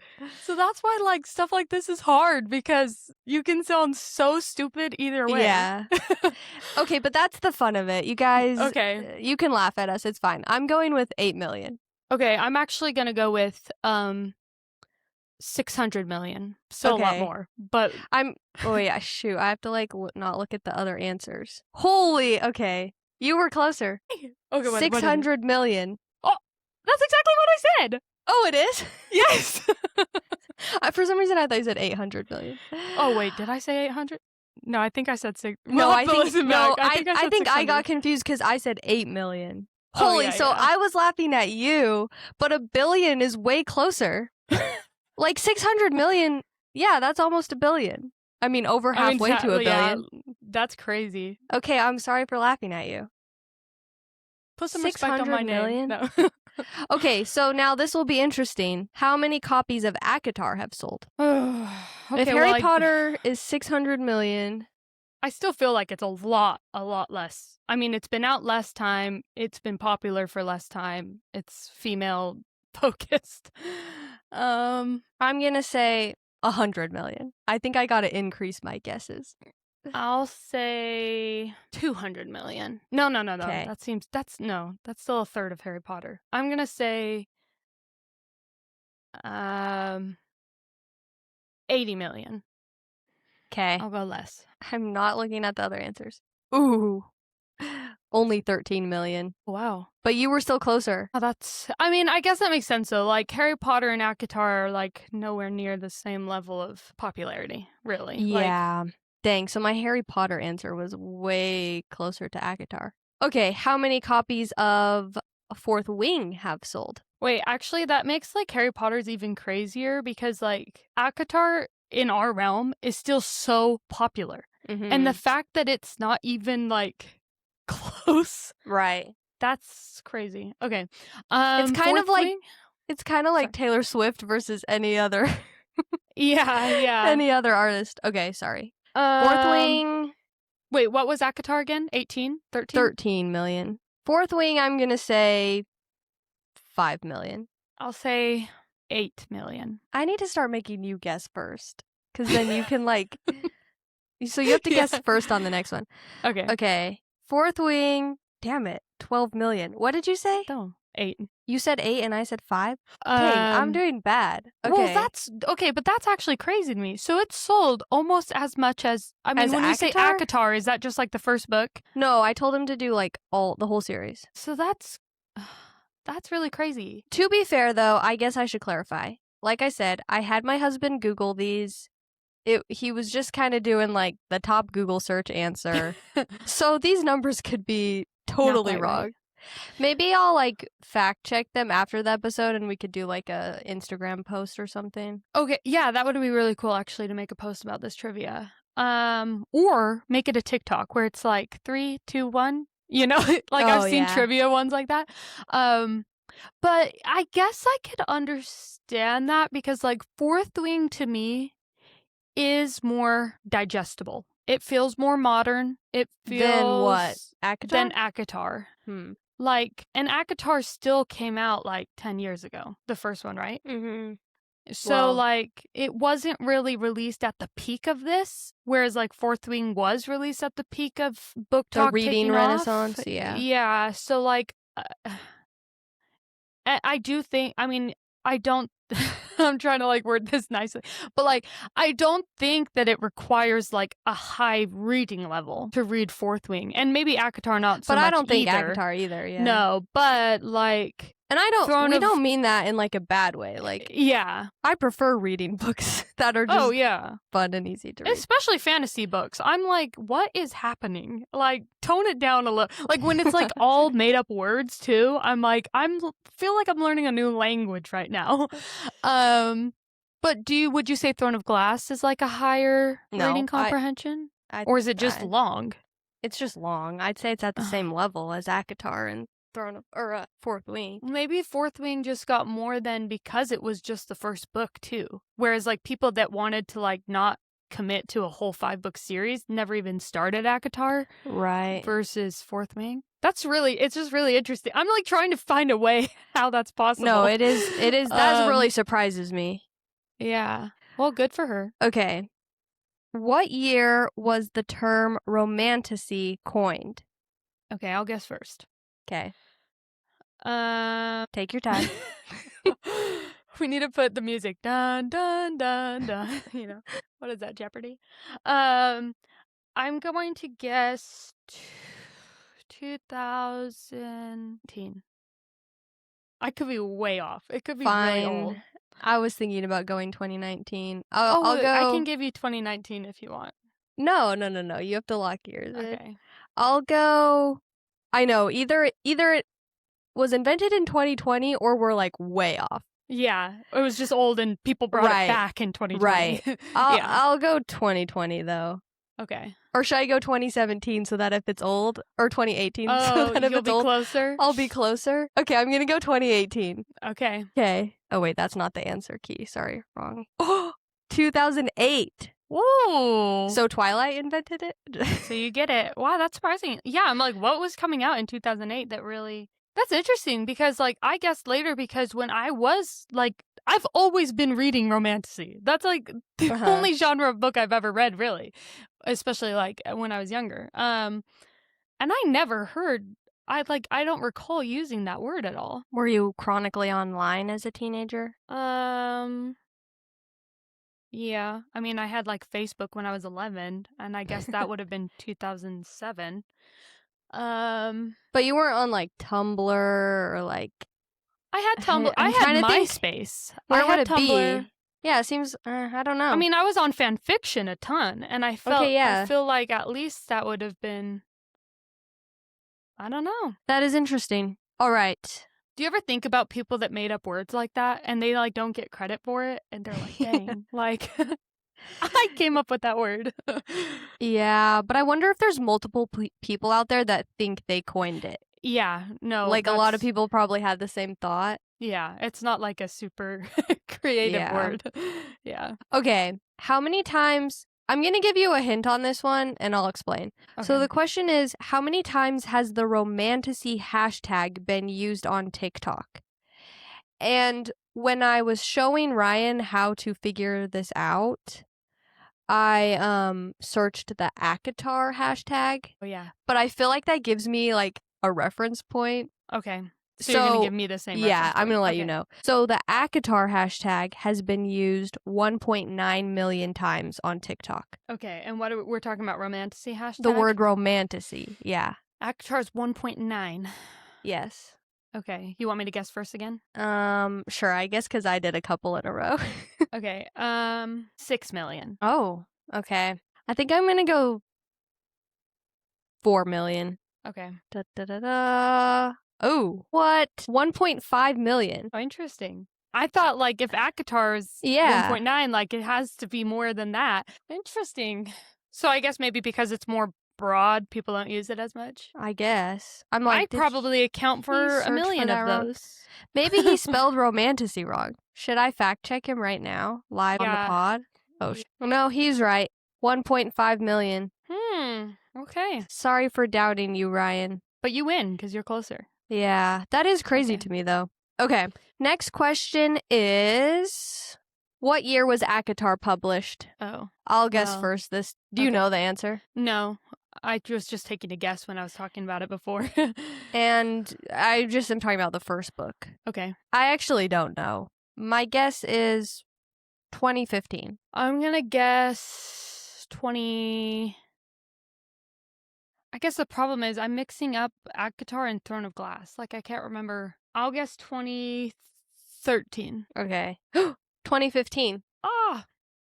[SPEAKER 1] So that's why like stuff like this is hard because you can sound so stupid either way.
[SPEAKER 2] Yeah. Okay, but that's the fun of it. You guys,
[SPEAKER 1] Okay.
[SPEAKER 2] you can laugh at us. It's fine. I'm going with 8 million.
[SPEAKER 1] Okay, I'm actually gonna go with 600 million. So a lot
[SPEAKER 2] Okay.
[SPEAKER 1] more. But
[SPEAKER 2] Oh yeah, shoot. I have to like not look at the other answers. Holy, okay. You were closer.
[SPEAKER 1] okay, what is it?
[SPEAKER 2] 600 million.
[SPEAKER 1] Oh, that's exactly what I said.
[SPEAKER 2] Oh, it is?
[SPEAKER 1] Yes.
[SPEAKER 2] For some reason, I thought you said 800 million.
[SPEAKER 1] Oh wait, did I say 800? No, I think I said 6.
[SPEAKER 2] No, I think
[SPEAKER 1] I
[SPEAKER 2] I think I got confused because I said 8 million.
[SPEAKER 1] Oh,
[SPEAKER 2] Holy,
[SPEAKER 1] yeah,
[SPEAKER 2] so
[SPEAKER 1] yeah.
[SPEAKER 2] I was laughing at you, but a billion is way closer. Like 600 million, yeah, that's almost a billion. I mean, over halfway to a billion.
[SPEAKER 1] Yeah, that's crazy.
[SPEAKER 2] Okay, I'm sorry for laughing at you.
[SPEAKER 1] Put some respect on my
[SPEAKER 2] 600
[SPEAKER 1] name.
[SPEAKER 2] million?
[SPEAKER 1] No.
[SPEAKER 2] Okay, so now this will be interesting. How many copies of ACOTAR have sold?
[SPEAKER 1] Okay,
[SPEAKER 2] If Harry Potter is 600 million,
[SPEAKER 1] I still feel like it's a lot less. I mean, it's been out less time. It's been popular for less time. It's female focused.
[SPEAKER 2] I'm gonna say 100 million. I think I gotta increase my guesses.
[SPEAKER 1] I'll say 200 million. No.
[SPEAKER 2] Okay.
[SPEAKER 1] That's still a third of Harry Potter. I'm gonna say 80 million.
[SPEAKER 2] Okay.
[SPEAKER 1] I'll go less.
[SPEAKER 2] I'm not looking at the other answers. Ooh. Only 13 million.
[SPEAKER 1] Wow.
[SPEAKER 2] But you were still closer.
[SPEAKER 1] Oh, I mean, I guess that makes sense though. Like Harry Potter and ACOTAR are like nowhere near the same level of popularity, really.
[SPEAKER 2] Yeah. Dang, so my Harry Potter answer was way closer to ACOTAR. Okay, how many copies of Fourth Wing have sold?
[SPEAKER 1] Wait, actually that makes like Harry Potter's even crazier because like ACOTAR in our realm is still so popular.
[SPEAKER 2] Mm-hmm.
[SPEAKER 1] And the fact that it's not even like close.
[SPEAKER 2] Right.
[SPEAKER 1] That's crazy. Okay.
[SPEAKER 2] It's kind of like
[SPEAKER 1] Wing?
[SPEAKER 2] it's kind of like Taylor Swift versus any other
[SPEAKER 1] Yeah.
[SPEAKER 2] any other artist. Okay, sorry. Fourth Wing.
[SPEAKER 1] Wait, what was ACOTAR again? 18? 13?
[SPEAKER 2] 13 million. Fourth Wing, I'm going to say 5 million.
[SPEAKER 1] I'll say 8 million.
[SPEAKER 2] I need to start making you guess first. Because then you can like... So you have to guess first on the next one.
[SPEAKER 1] Okay.
[SPEAKER 2] Okay. Fourth Wing. Damn it. 12 million. What did you say?
[SPEAKER 1] No, 8.
[SPEAKER 2] You said 8 and I said 5? Dang, I'm doing bad. Okay.
[SPEAKER 1] Well, that's okay, but that's actually crazy to me. So it's sold almost as much as when you say
[SPEAKER 2] ACOTAR?
[SPEAKER 1] ACOTAR, is that just like the first book?
[SPEAKER 2] No, I told him to do like the whole series.
[SPEAKER 1] So that's really crazy.
[SPEAKER 2] To be fair, though, I guess I should clarify. Like I said, I had my husband Google these. He was just kind of doing like the top Google search answer. So these numbers could be totally wrong.
[SPEAKER 1] Right.
[SPEAKER 2] Maybe I'll like fact check them after the episode and we could do like a Instagram post or something.
[SPEAKER 1] Okay, yeah, that would be really cool actually to make a post about this trivia. Or make it a TikTok where it's like 3, 2, 1. You know, like I've seen trivia ones like that. But I guess I could understand that because like Fourth Wing to me is more digestible. It feels more modern. It feels
[SPEAKER 2] Then what? ACOTAR?
[SPEAKER 1] Than ACOTAR. Like, and ACOTAR still came out like 10 years ago. The first one, right?
[SPEAKER 2] Mm-hmm.
[SPEAKER 1] So, like, it wasn't really released at the peak of this, whereas, like, Fourth Wing was released at the peak of book talk.
[SPEAKER 2] The reading renaissance, yeah.
[SPEAKER 1] Yeah, so, like, I do think, I mean, I don't, I'm trying to, like, word this nicely, but, like, I don't think that it requires, like, a high reading level to read Fourth Wing, and maybe ACOTAR not so much.
[SPEAKER 2] But I don't think
[SPEAKER 1] either.
[SPEAKER 2] ACOTAR either, yeah.
[SPEAKER 1] No, but, like...
[SPEAKER 2] And we don't mean that in like a bad way. Like,
[SPEAKER 1] yeah,
[SPEAKER 2] I prefer reading books that are just fun and easy to read.
[SPEAKER 1] Especially fantasy books. I'm like, what is happening? Like, tone it down a little. Like when it's like all made up words too. I'm like, feel like I'm learning a new language right now. But would you say Throne of Glass is like a higher reading comprehension, or is it just long?
[SPEAKER 2] It's just long. I'd say it's at the same level as ACOTAR and Fourth Wing.
[SPEAKER 1] Maybe Fourth Wing just got more than because it was just the first book too. Whereas like people that wanted to like not commit to a whole 5-book series never even started ACOTAR.
[SPEAKER 2] Right.
[SPEAKER 1] Versus Fourth Wing. It's just really interesting. I'm like trying to find a way how that's possible.
[SPEAKER 2] No, it is. That really surprises me.
[SPEAKER 1] Yeah. Well, good for her.
[SPEAKER 2] Okay. What year was the term Romantasy coined?
[SPEAKER 1] Okay, I'll guess first.
[SPEAKER 2] Okay. Take your time.
[SPEAKER 1] We need to put the music. Dun, dun, dun, dun. You know, what is that, Jeopardy? I'm going to guess 2010. I could be way off. It could be really old.
[SPEAKER 2] I was thinking about going 2019. I'll go.
[SPEAKER 1] I can give you 2019 if you want.
[SPEAKER 2] No. You have to lock yours.
[SPEAKER 1] Okay.
[SPEAKER 2] I'll go. I know. Either it was invented in 2020 or we're like way off.
[SPEAKER 1] Yeah, it was just old and people brought it back in 2020.
[SPEAKER 2] Right. I'll go 2020 though.
[SPEAKER 1] Okay.
[SPEAKER 2] Or should I go 2017 so that if it's old, or 2018 so that if
[SPEAKER 1] you'll
[SPEAKER 2] it's
[SPEAKER 1] be
[SPEAKER 2] old,
[SPEAKER 1] closer?
[SPEAKER 2] I'll be closer. Okay, I'm gonna go 2018.
[SPEAKER 1] Okay.
[SPEAKER 2] Oh wait, that's not the answer key. Sorry, wrong. 2008.
[SPEAKER 1] Whoa.
[SPEAKER 2] So Twilight invented it?
[SPEAKER 1] So you get it. Wow, that's surprising. Yeah, I'm like, what was coming out in 2008 that really... That's interesting because, like, I guessed later because when I was, like, I've always been reading Romantasy. That's, like, the only genre of book I've ever read, really. Especially, like, when I was younger. And I never heard... I don't recall using that word at all.
[SPEAKER 2] Were you chronically online as a teenager?
[SPEAKER 1] Yeah. I mean, I had, like, Facebook when I was 11, and I guess that would have been 2007.
[SPEAKER 2] But you weren't on like Tumblr or like...
[SPEAKER 1] I had Tumblr. I had MySpace.
[SPEAKER 2] Where would it be? Yeah, it seems... I don't know.
[SPEAKER 1] I mean, I was on fan fiction a ton, and I felt... I feel like at least that would have been... I don't know.
[SPEAKER 2] That is interesting. All right.
[SPEAKER 1] Do you ever think about people that made up words like that, and they like don't get credit for it, and they're like, dang, like... I came up with that word.
[SPEAKER 2] Yeah, but I wonder if there's multiple people out there that think they coined it.
[SPEAKER 1] Yeah, no.
[SPEAKER 2] Like a lot of people probably had the same thought.
[SPEAKER 1] Yeah, it's not like a super creative word. Yeah.
[SPEAKER 2] Okay, how many times... I'm going to give you a hint on this one, and I'll explain. Okay. So the question is, how many times has the Romantasy hashtag been used on TikTok? And when I was showing Ryan how to figure this out, I searched the ACOTAR hashtag.
[SPEAKER 1] Oh, yeah.
[SPEAKER 2] But I feel like that gives me, like, a reference point.
[SPEAKER 1] Okay. So you're going to give me the same reference point.
[SPEAKER 2] I'm going to let you know. So the ACOTAR hashtag has been used 1.9 million times on TikTok.
[SPEAKER 1] Okay. And what we're talking about, Romantasy hashtag?
[SPEAKER 2] The word Romantasy, yeah.
[SPEAKER 1] ACOTAR's 1.9.
[SPEAKER 2] Yes.
[SPEAKER 1] Okay. You want me to guess first again?
[SPEAKER 2] Sure. I guess because I did a couple in a row.
[SPEAKER 1] Okay. 6 million.
[SPEAKER 2] Oh, okay. I think I'm going to go 4 million.
[SPEAKER 1] Okay.
[SPEAKER 2] Oh, what? 1.5 million.
[SPEAKER 1] Oh, interesting. I thought, like, if ACOTAR's 1.9, like, it has to be more than that. Interesting. So I guess maybe because it's more broad, people don't use it as much?
[SPEAKER 2] I guess. I'm like,
[SPEAKER 1] I probably account for a million of those.
[SPEAKER 2] Maybe he spelled Romantasy wrong. Should I fact check him right now, live on the pod? Oh, no, he's right. 1.5 million.
[SPEAKER 1] Okay.
[SPEAKER 2] Sorry for doubting you, Ryan.
[SPEAKER 1] But you win because you're closer.
[SPEAKER 2] Yeah, that is crazy to me, though. Okay, next question is, what year was ACOTAR published?
[SPEAKER 1] Oh.
[SPEAKER 2] I'll guess first. Do you know the answer?
[SPEAKER 1] No, I was just taking a guess when I was talking about it before.
[SPEAKER 2] And I just am talking about the first book.
[SPEAKER 1] Okay.
[SPEAKER 2] I actually don't know. My guess is 2015.
[SPEAKER 1] I'm going to guess 20... I guess the problem is I'm mixing up ACOTAR and Throne of Glass. Like, I can't remember. I'll guess 2013.
[SPEAKER 2] Okay. 2015.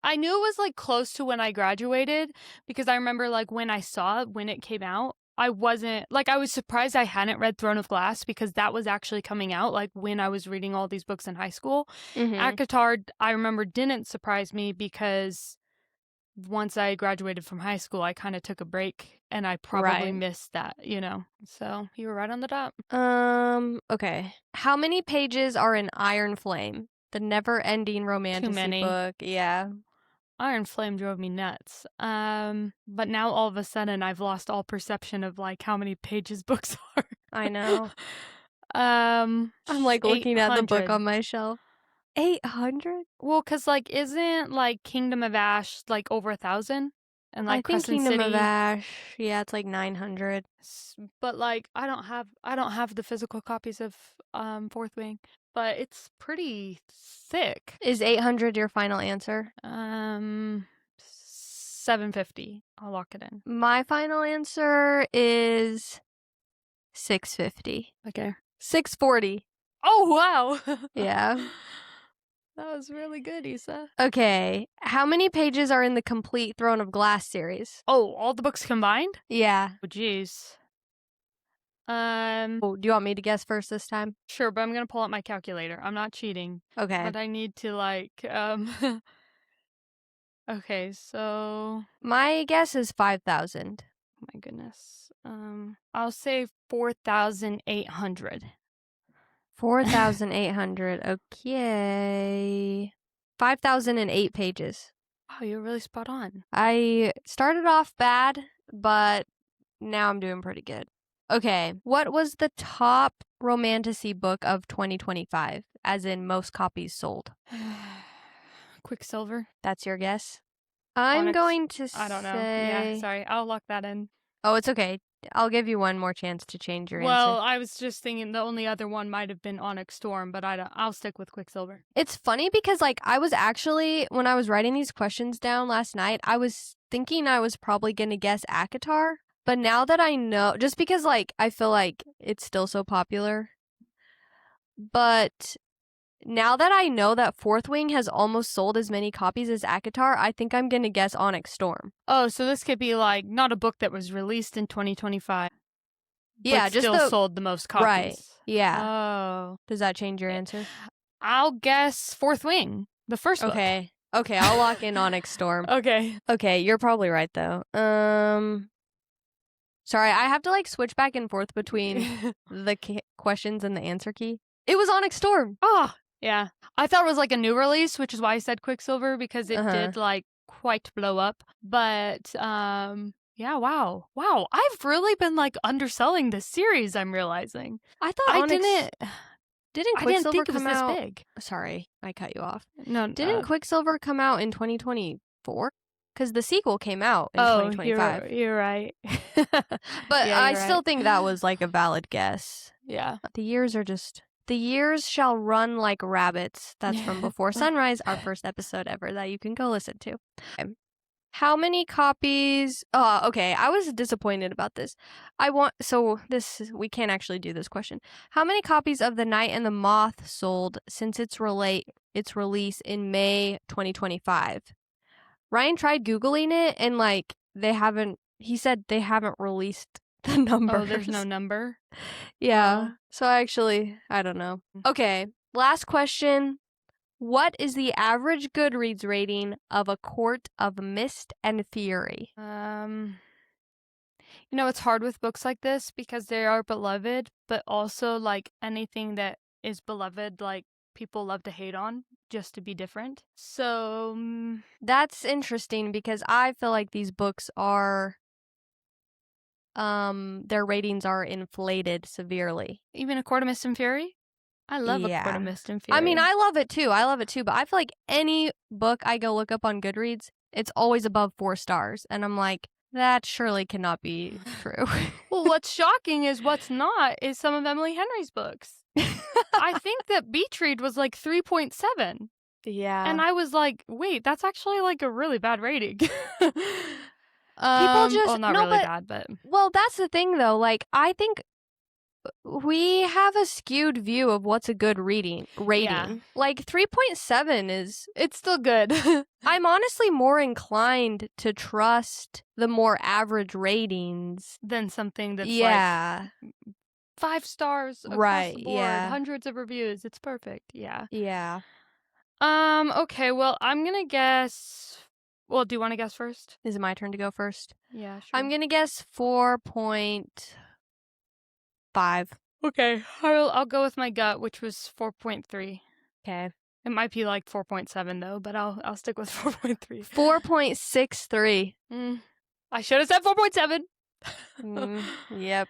[SPEAKER 1] I knew it was, like, close to when I graduated because I remember, like, when I saw it, when it came out, I wasn't... Like, I was surprised I hadn't read Throne of Glass because that was actually coming out, like, when I was reading all these books in high school. ACOTAR, I remember, didn't surprise me because... once I graduated from high school, I kind of took a break, and I probably missed that, So you were right on the dot.
[SPEAKER 2] Okay. How many pages are in Iron Flame? The never-ending romantasy
[SPEAKER 1] many.
[SPEAKER 2] book. Yeah.
[SPEAKER 1] Iron Flame drove me nuts. But now all of a sudden I've lost all perception of like how many pages books are.
[SPEAKER 2] I know.
[SPEAKER 1] I'm
[SPEAKER 2] like looking at the book
[SPEAKER 1] 800.
[SPEAKER 2] on my shelf. 800?
[SPEAKER 1] Well, cause like isn't like Kingdom of Ash like over 1,000? And like
[SPEAKER 2] I think
[SPEAKER 1] Crescent
[SPEAKER 2] Kingdom of
[SPEAKER 1] City.
[SPEAKER 2] Ash, yeah, it's like 900.
[SPEAKER 1] But like I don't have the physical copies of Fourth Wing, but it's pretty thick.
[SPEAKER 2] Is 800 your final answer?
[SPEAKER 1] 750. I'll lock it in.
[SPEAKER 2] My final answer is 650.
[SPEAKER 1] Okay.
[SPEAKER 2] 640.
[SPEAKER 1] Oh wow.
[SPEAKER 2] Yeah.
[SPEAKER 1] That was really good, Issa.
[SPEAKER 2] Okay. How many pages are in the complete Throne of Glass series?
[SPEAKER 1] Oh, all the books combined?
[SPEAKER 2] Yeah.
[SPEAKER 1] Oh, jeez.
[SPEAKER 2] Oh, do you want me to guess first this time?
[SPEAKER 1] Sure, but I'm gonna pull out my calculator. I'm not cheating.
[SPEAKER 2] Okay.
[SPEAKER 1] But I need to Okay, so
[SPEAKER 2] my guess is 5,000.
[SPEAKER 1] Oh my goodness. I'll say 4,800.
[SPEAKER 2] 4,800. Okay. 5,008 pages.
[SPEAKER 1] Wow, you're really spot on.
[SPEAKER 2] I started off bad, but now I'm doing pretty good. Okay. What was the top romantasy book of 2025, as in most copies sold?
[SPEAKER 1] Quicksilver.
[SPEAKER 2] That's your guess? I'm going to say...
[SPEAKER 1] I don't know. Yeah, sorry. I'll lock that in.
[SPEAKER 2] Oh, it's okay. I'll give you one more chance to change your answer.
[SPEAKER 1] Well, I was just thinking the only other one might have been Onyx Storm, but I'll stick with Quicksilver.
[SPEAKER 2] It's funny because, like, I was actually, when I was writing these questions down last night, I was thinking I was probably going to guess ACOTAR. But now that I know, just because, like, I feel like it's still so popular. But now that I know that Fourth Wing has almost sold as many copies as ACOTAR, I think I'm going to guess Onyx Storm.
[SPEAKER 1] Oh, so this could be, like, not a book that was released in 2025.
[SPEAKER 2] Yeah,
[SPEAKER 1] but
[SPEAKER 2] just
[SPEAKER 1] still sold the most copies.
[SPEAKER 2] Right. Yeah.
[SPEAKER 1] Oh.
[SPEAKER 2] Does that change your answer?
[SPEAKER 1] I'll guess Fourth Wing, the first book.
[SPEAKER 2] Okay, I'll lock in Onyx Storm.
[SPEAKER 1] Okay.
[SPEAKER 2] Okay, you're probably right, though. Sorry, I have to, like, switch back and forth between the questions and the answer key. It was Onyx Storm.
[SPEAKER 1] Oh, yeah. I thought it was, like, a new release, which is why I said Quicksilver, because it did, like, quite blow up. But, yeah, wow. Wow, I've really been, like, underselling this series, I'm realizing.
[SPEAKER 2] I thought Didn't Quicksilver
[SPEAKER 1] I didn't think it was
[SPEAKER 2] come out...
[SPEAKER 1] this big.
[SPEAKER 2] Sorry, I cut you off.
[SPEAKER 1] No,
[SPEAKER 2] Didn't Quicksilver come out in 2024? Because the sequel came out in 2025.
[SPEAKER 1] You're right.
[SPEAKER 2] But
[SPEAKER 1] Yeah,
[SPEAKER 2] I
[SPEAKER 1] you're
[SPEAKER 2] still
[SPEAKER 1] right.
[SPEAKER 2] think that was, like, a valid guess.
[SPEAKER 1] Yeah.
[SPEAKER 2] The years shall run like rabbits. That's from Before Sunrise, our first episode ever that you can go listen to. Okay. How many copies? Oh, okay. I was disappointed about this. We can't actually do this question. How many copies of The Night and the Moth sold since its release in May 2025? Ryan tried Googling it and, like, he said they haven't released the numbers.
[SPEAKER 1] Oh, there's no number?
[SPEAKER 2] Yeah. So I don't know. Okay. Last question. What is the average Goodreads rating of A Court of Mist and Fury?
[SPEAKER 1] It's hard with books like this because they are beloved, but also, like, anything that is beloved, like, people love to hate on just to be different. So
[SPEAKER 2] that's interesting because I feel like these books are their ratings are inflated severely.
[SPEAKER 1] Even A Court of Mist and Fury? I love A Court of Mist and Fury.
[SPEAKER 2] I mean, I love it too, but I feel like any book I go look up on Goodreads, it's always above 4 stars, and I'm like, that surely cannot be true.
[SPEAKER 1] Well, what's shocking is some of Emily Henry's books. I think that Beach Read was like 3.7.
[SPEAKER 2] Yeah.
[SPEAKER 1] And I was like, wait, that's actually like a really bad rating.
[SPEAKER 2] People just...
[SPEAKER 1] bad, but...
[SPEAKER 2] Well, that's the thing, though. Like, I think we have a skewed view of what's a good rating. Yeah. Like, 3.7 is...
[SPEAKER 1] It's still good.
[SPEAKER 2] I'm honestly more inclined to trust the more average ratings
[SPEAKER 1] than something that's like 5 stars across the board, hundreds of reviews. It's perfect. Yeah.
[SPEAKER 2] Yeah.
[SPEAKER 1] Okay, well, I'm gonna guess Well, do you want to guess first?
[SPEAKER 2] Is it my turn to go first?
[SPEAKER 1] Yeah, sure.
[SPEAKER 2] I'm going to guess 4.5.
[SPEAKER 1] Okay, I'll go with my gut, which was 4.3.
[SPEAKER 2] Okay.
[SPEAKER 1] It might be like 4.7 though, but I'll stick with 4.3.
[SPEAKER 2] 4.63.
[SPEAKER 1] I should have said 4.7.
[SPEAKER 2] Yep.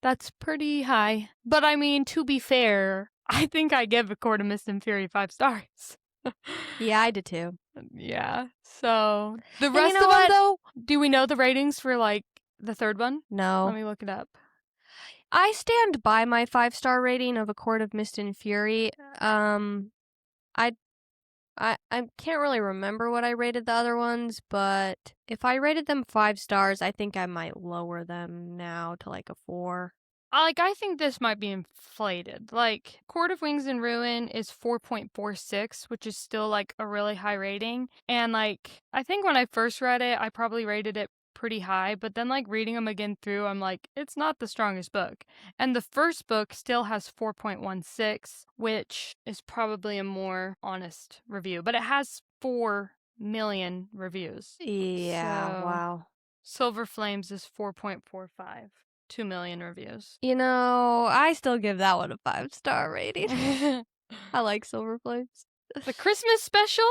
[SPEAKER 1] That's pretty high. But I mean, to be fair, I think I give A Court of Mist and Fury 5 stars.
[SPEAKER 2] Yeah, I did too.
[SPEAKER 1] Yeah. So the
[SPEAKER 2] And
[SPEAKER 1] rest
[SPEAKER 2] you know
[SPEAKER 1] of them
[SPEAKER 2] what?
[SPEAKER 1] though, do we know the ratings for like the third one? Let
[SPEAKER 2] No.
[SPEAKER 1] me look it up.
[SPEAKER 2] I stand by my 5-star rating of A Court of Mist and Fury. I can't really remember what I rated the other ones, but if I rated them 5 stars, I think I might lower them now to like a 4.
[SPEAKER 1] I think this might be inflated. Like, Court of Wings and Ruin is 4.46, which is still like a really high rating. And like, I think when I first read it, I probably rated it pretty high, but then like reading them again through, I'm like, it's not the strongest book. And the first book still has 4.16, which is probably a more honest review, but it has 4 million reviews.
[SPEAKER 2] Yeah,
[SPEAKER 1] So,
[SPEAKER 2] wow.
[SPEAKER 1] Silver Flames is 4.45. 2 million reviews.
[SPEAKER 2] You know, I still give that one a 5-star rating. I like Silver Flames.
[SPEAKER 1] The Christmas special,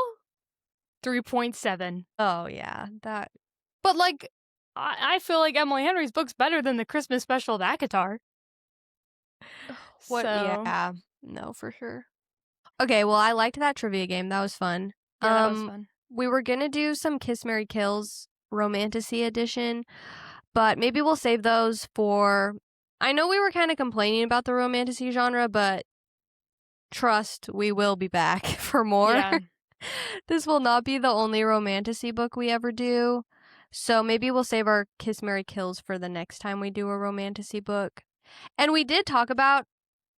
[SPEAKER 1] 3.7.
[SPEAKER 2] Oh, yeah. That.
[SPEAKER 1] But like, I feel like Emily Henry's book's better than the Christmas special of ACOTAR.
[SPEAKER 2] What?
[SPEAKER 1] So,
[SPEAKER 2] Yeah. No, for sure. Okay, well, I liked that trivia game. That was fun.
[SPEAKER 1] yeah, that was fun.
[SPEAKER 2] We were gonna do some Kiss, Marry, Kills Romantasy edition, but maybe we'll save those for... I know we were kind of complaining about the Romantasy genre, but trust, we will be back for more.
[SPEAKER 1] Yeah.
[SPEAKER 2] This will not be the only Romantasy book we ever do, so maybe we'll save our Kiss, Marry, Kills for the next time we do a Romantasy book. And we did talk about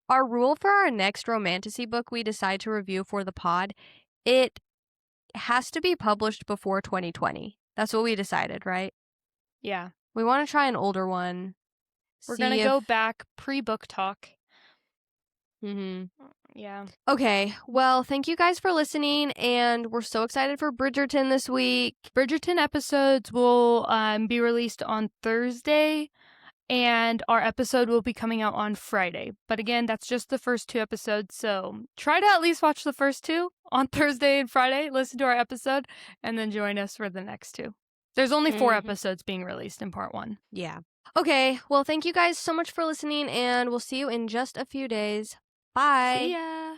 [SPEAKER 2] our rule for our next Romantasy book we decide to review for the pod. It has to be published before 2020. That's what we decided, right?
[SPEAKER 1] Yeah.
[SPEAKER 2] We want to try an older one.
[SPEAKER 1] We're going to go back pre-book talk. Yeah.
[SPEAKER 2] Okay, well, thank you guys for listening, and we're so excited for Bridgerton this week.
[SPEAKER 1] Bridgerton episodes will be released on Thursday, and our episode will be coming out on Friday. But again, that's just the first 2 episodes, so try to at least watch the first 2 on Thursday and Friday, listen to our episode, and then join us for the next 2. There's only 4 episodes being released in part 1.
[SPEAKER 2] Yeah. Okay, well, thank you guys so much for listening, and we'll see you in just a few days. Bye.
[SPEAKER 1] See ya!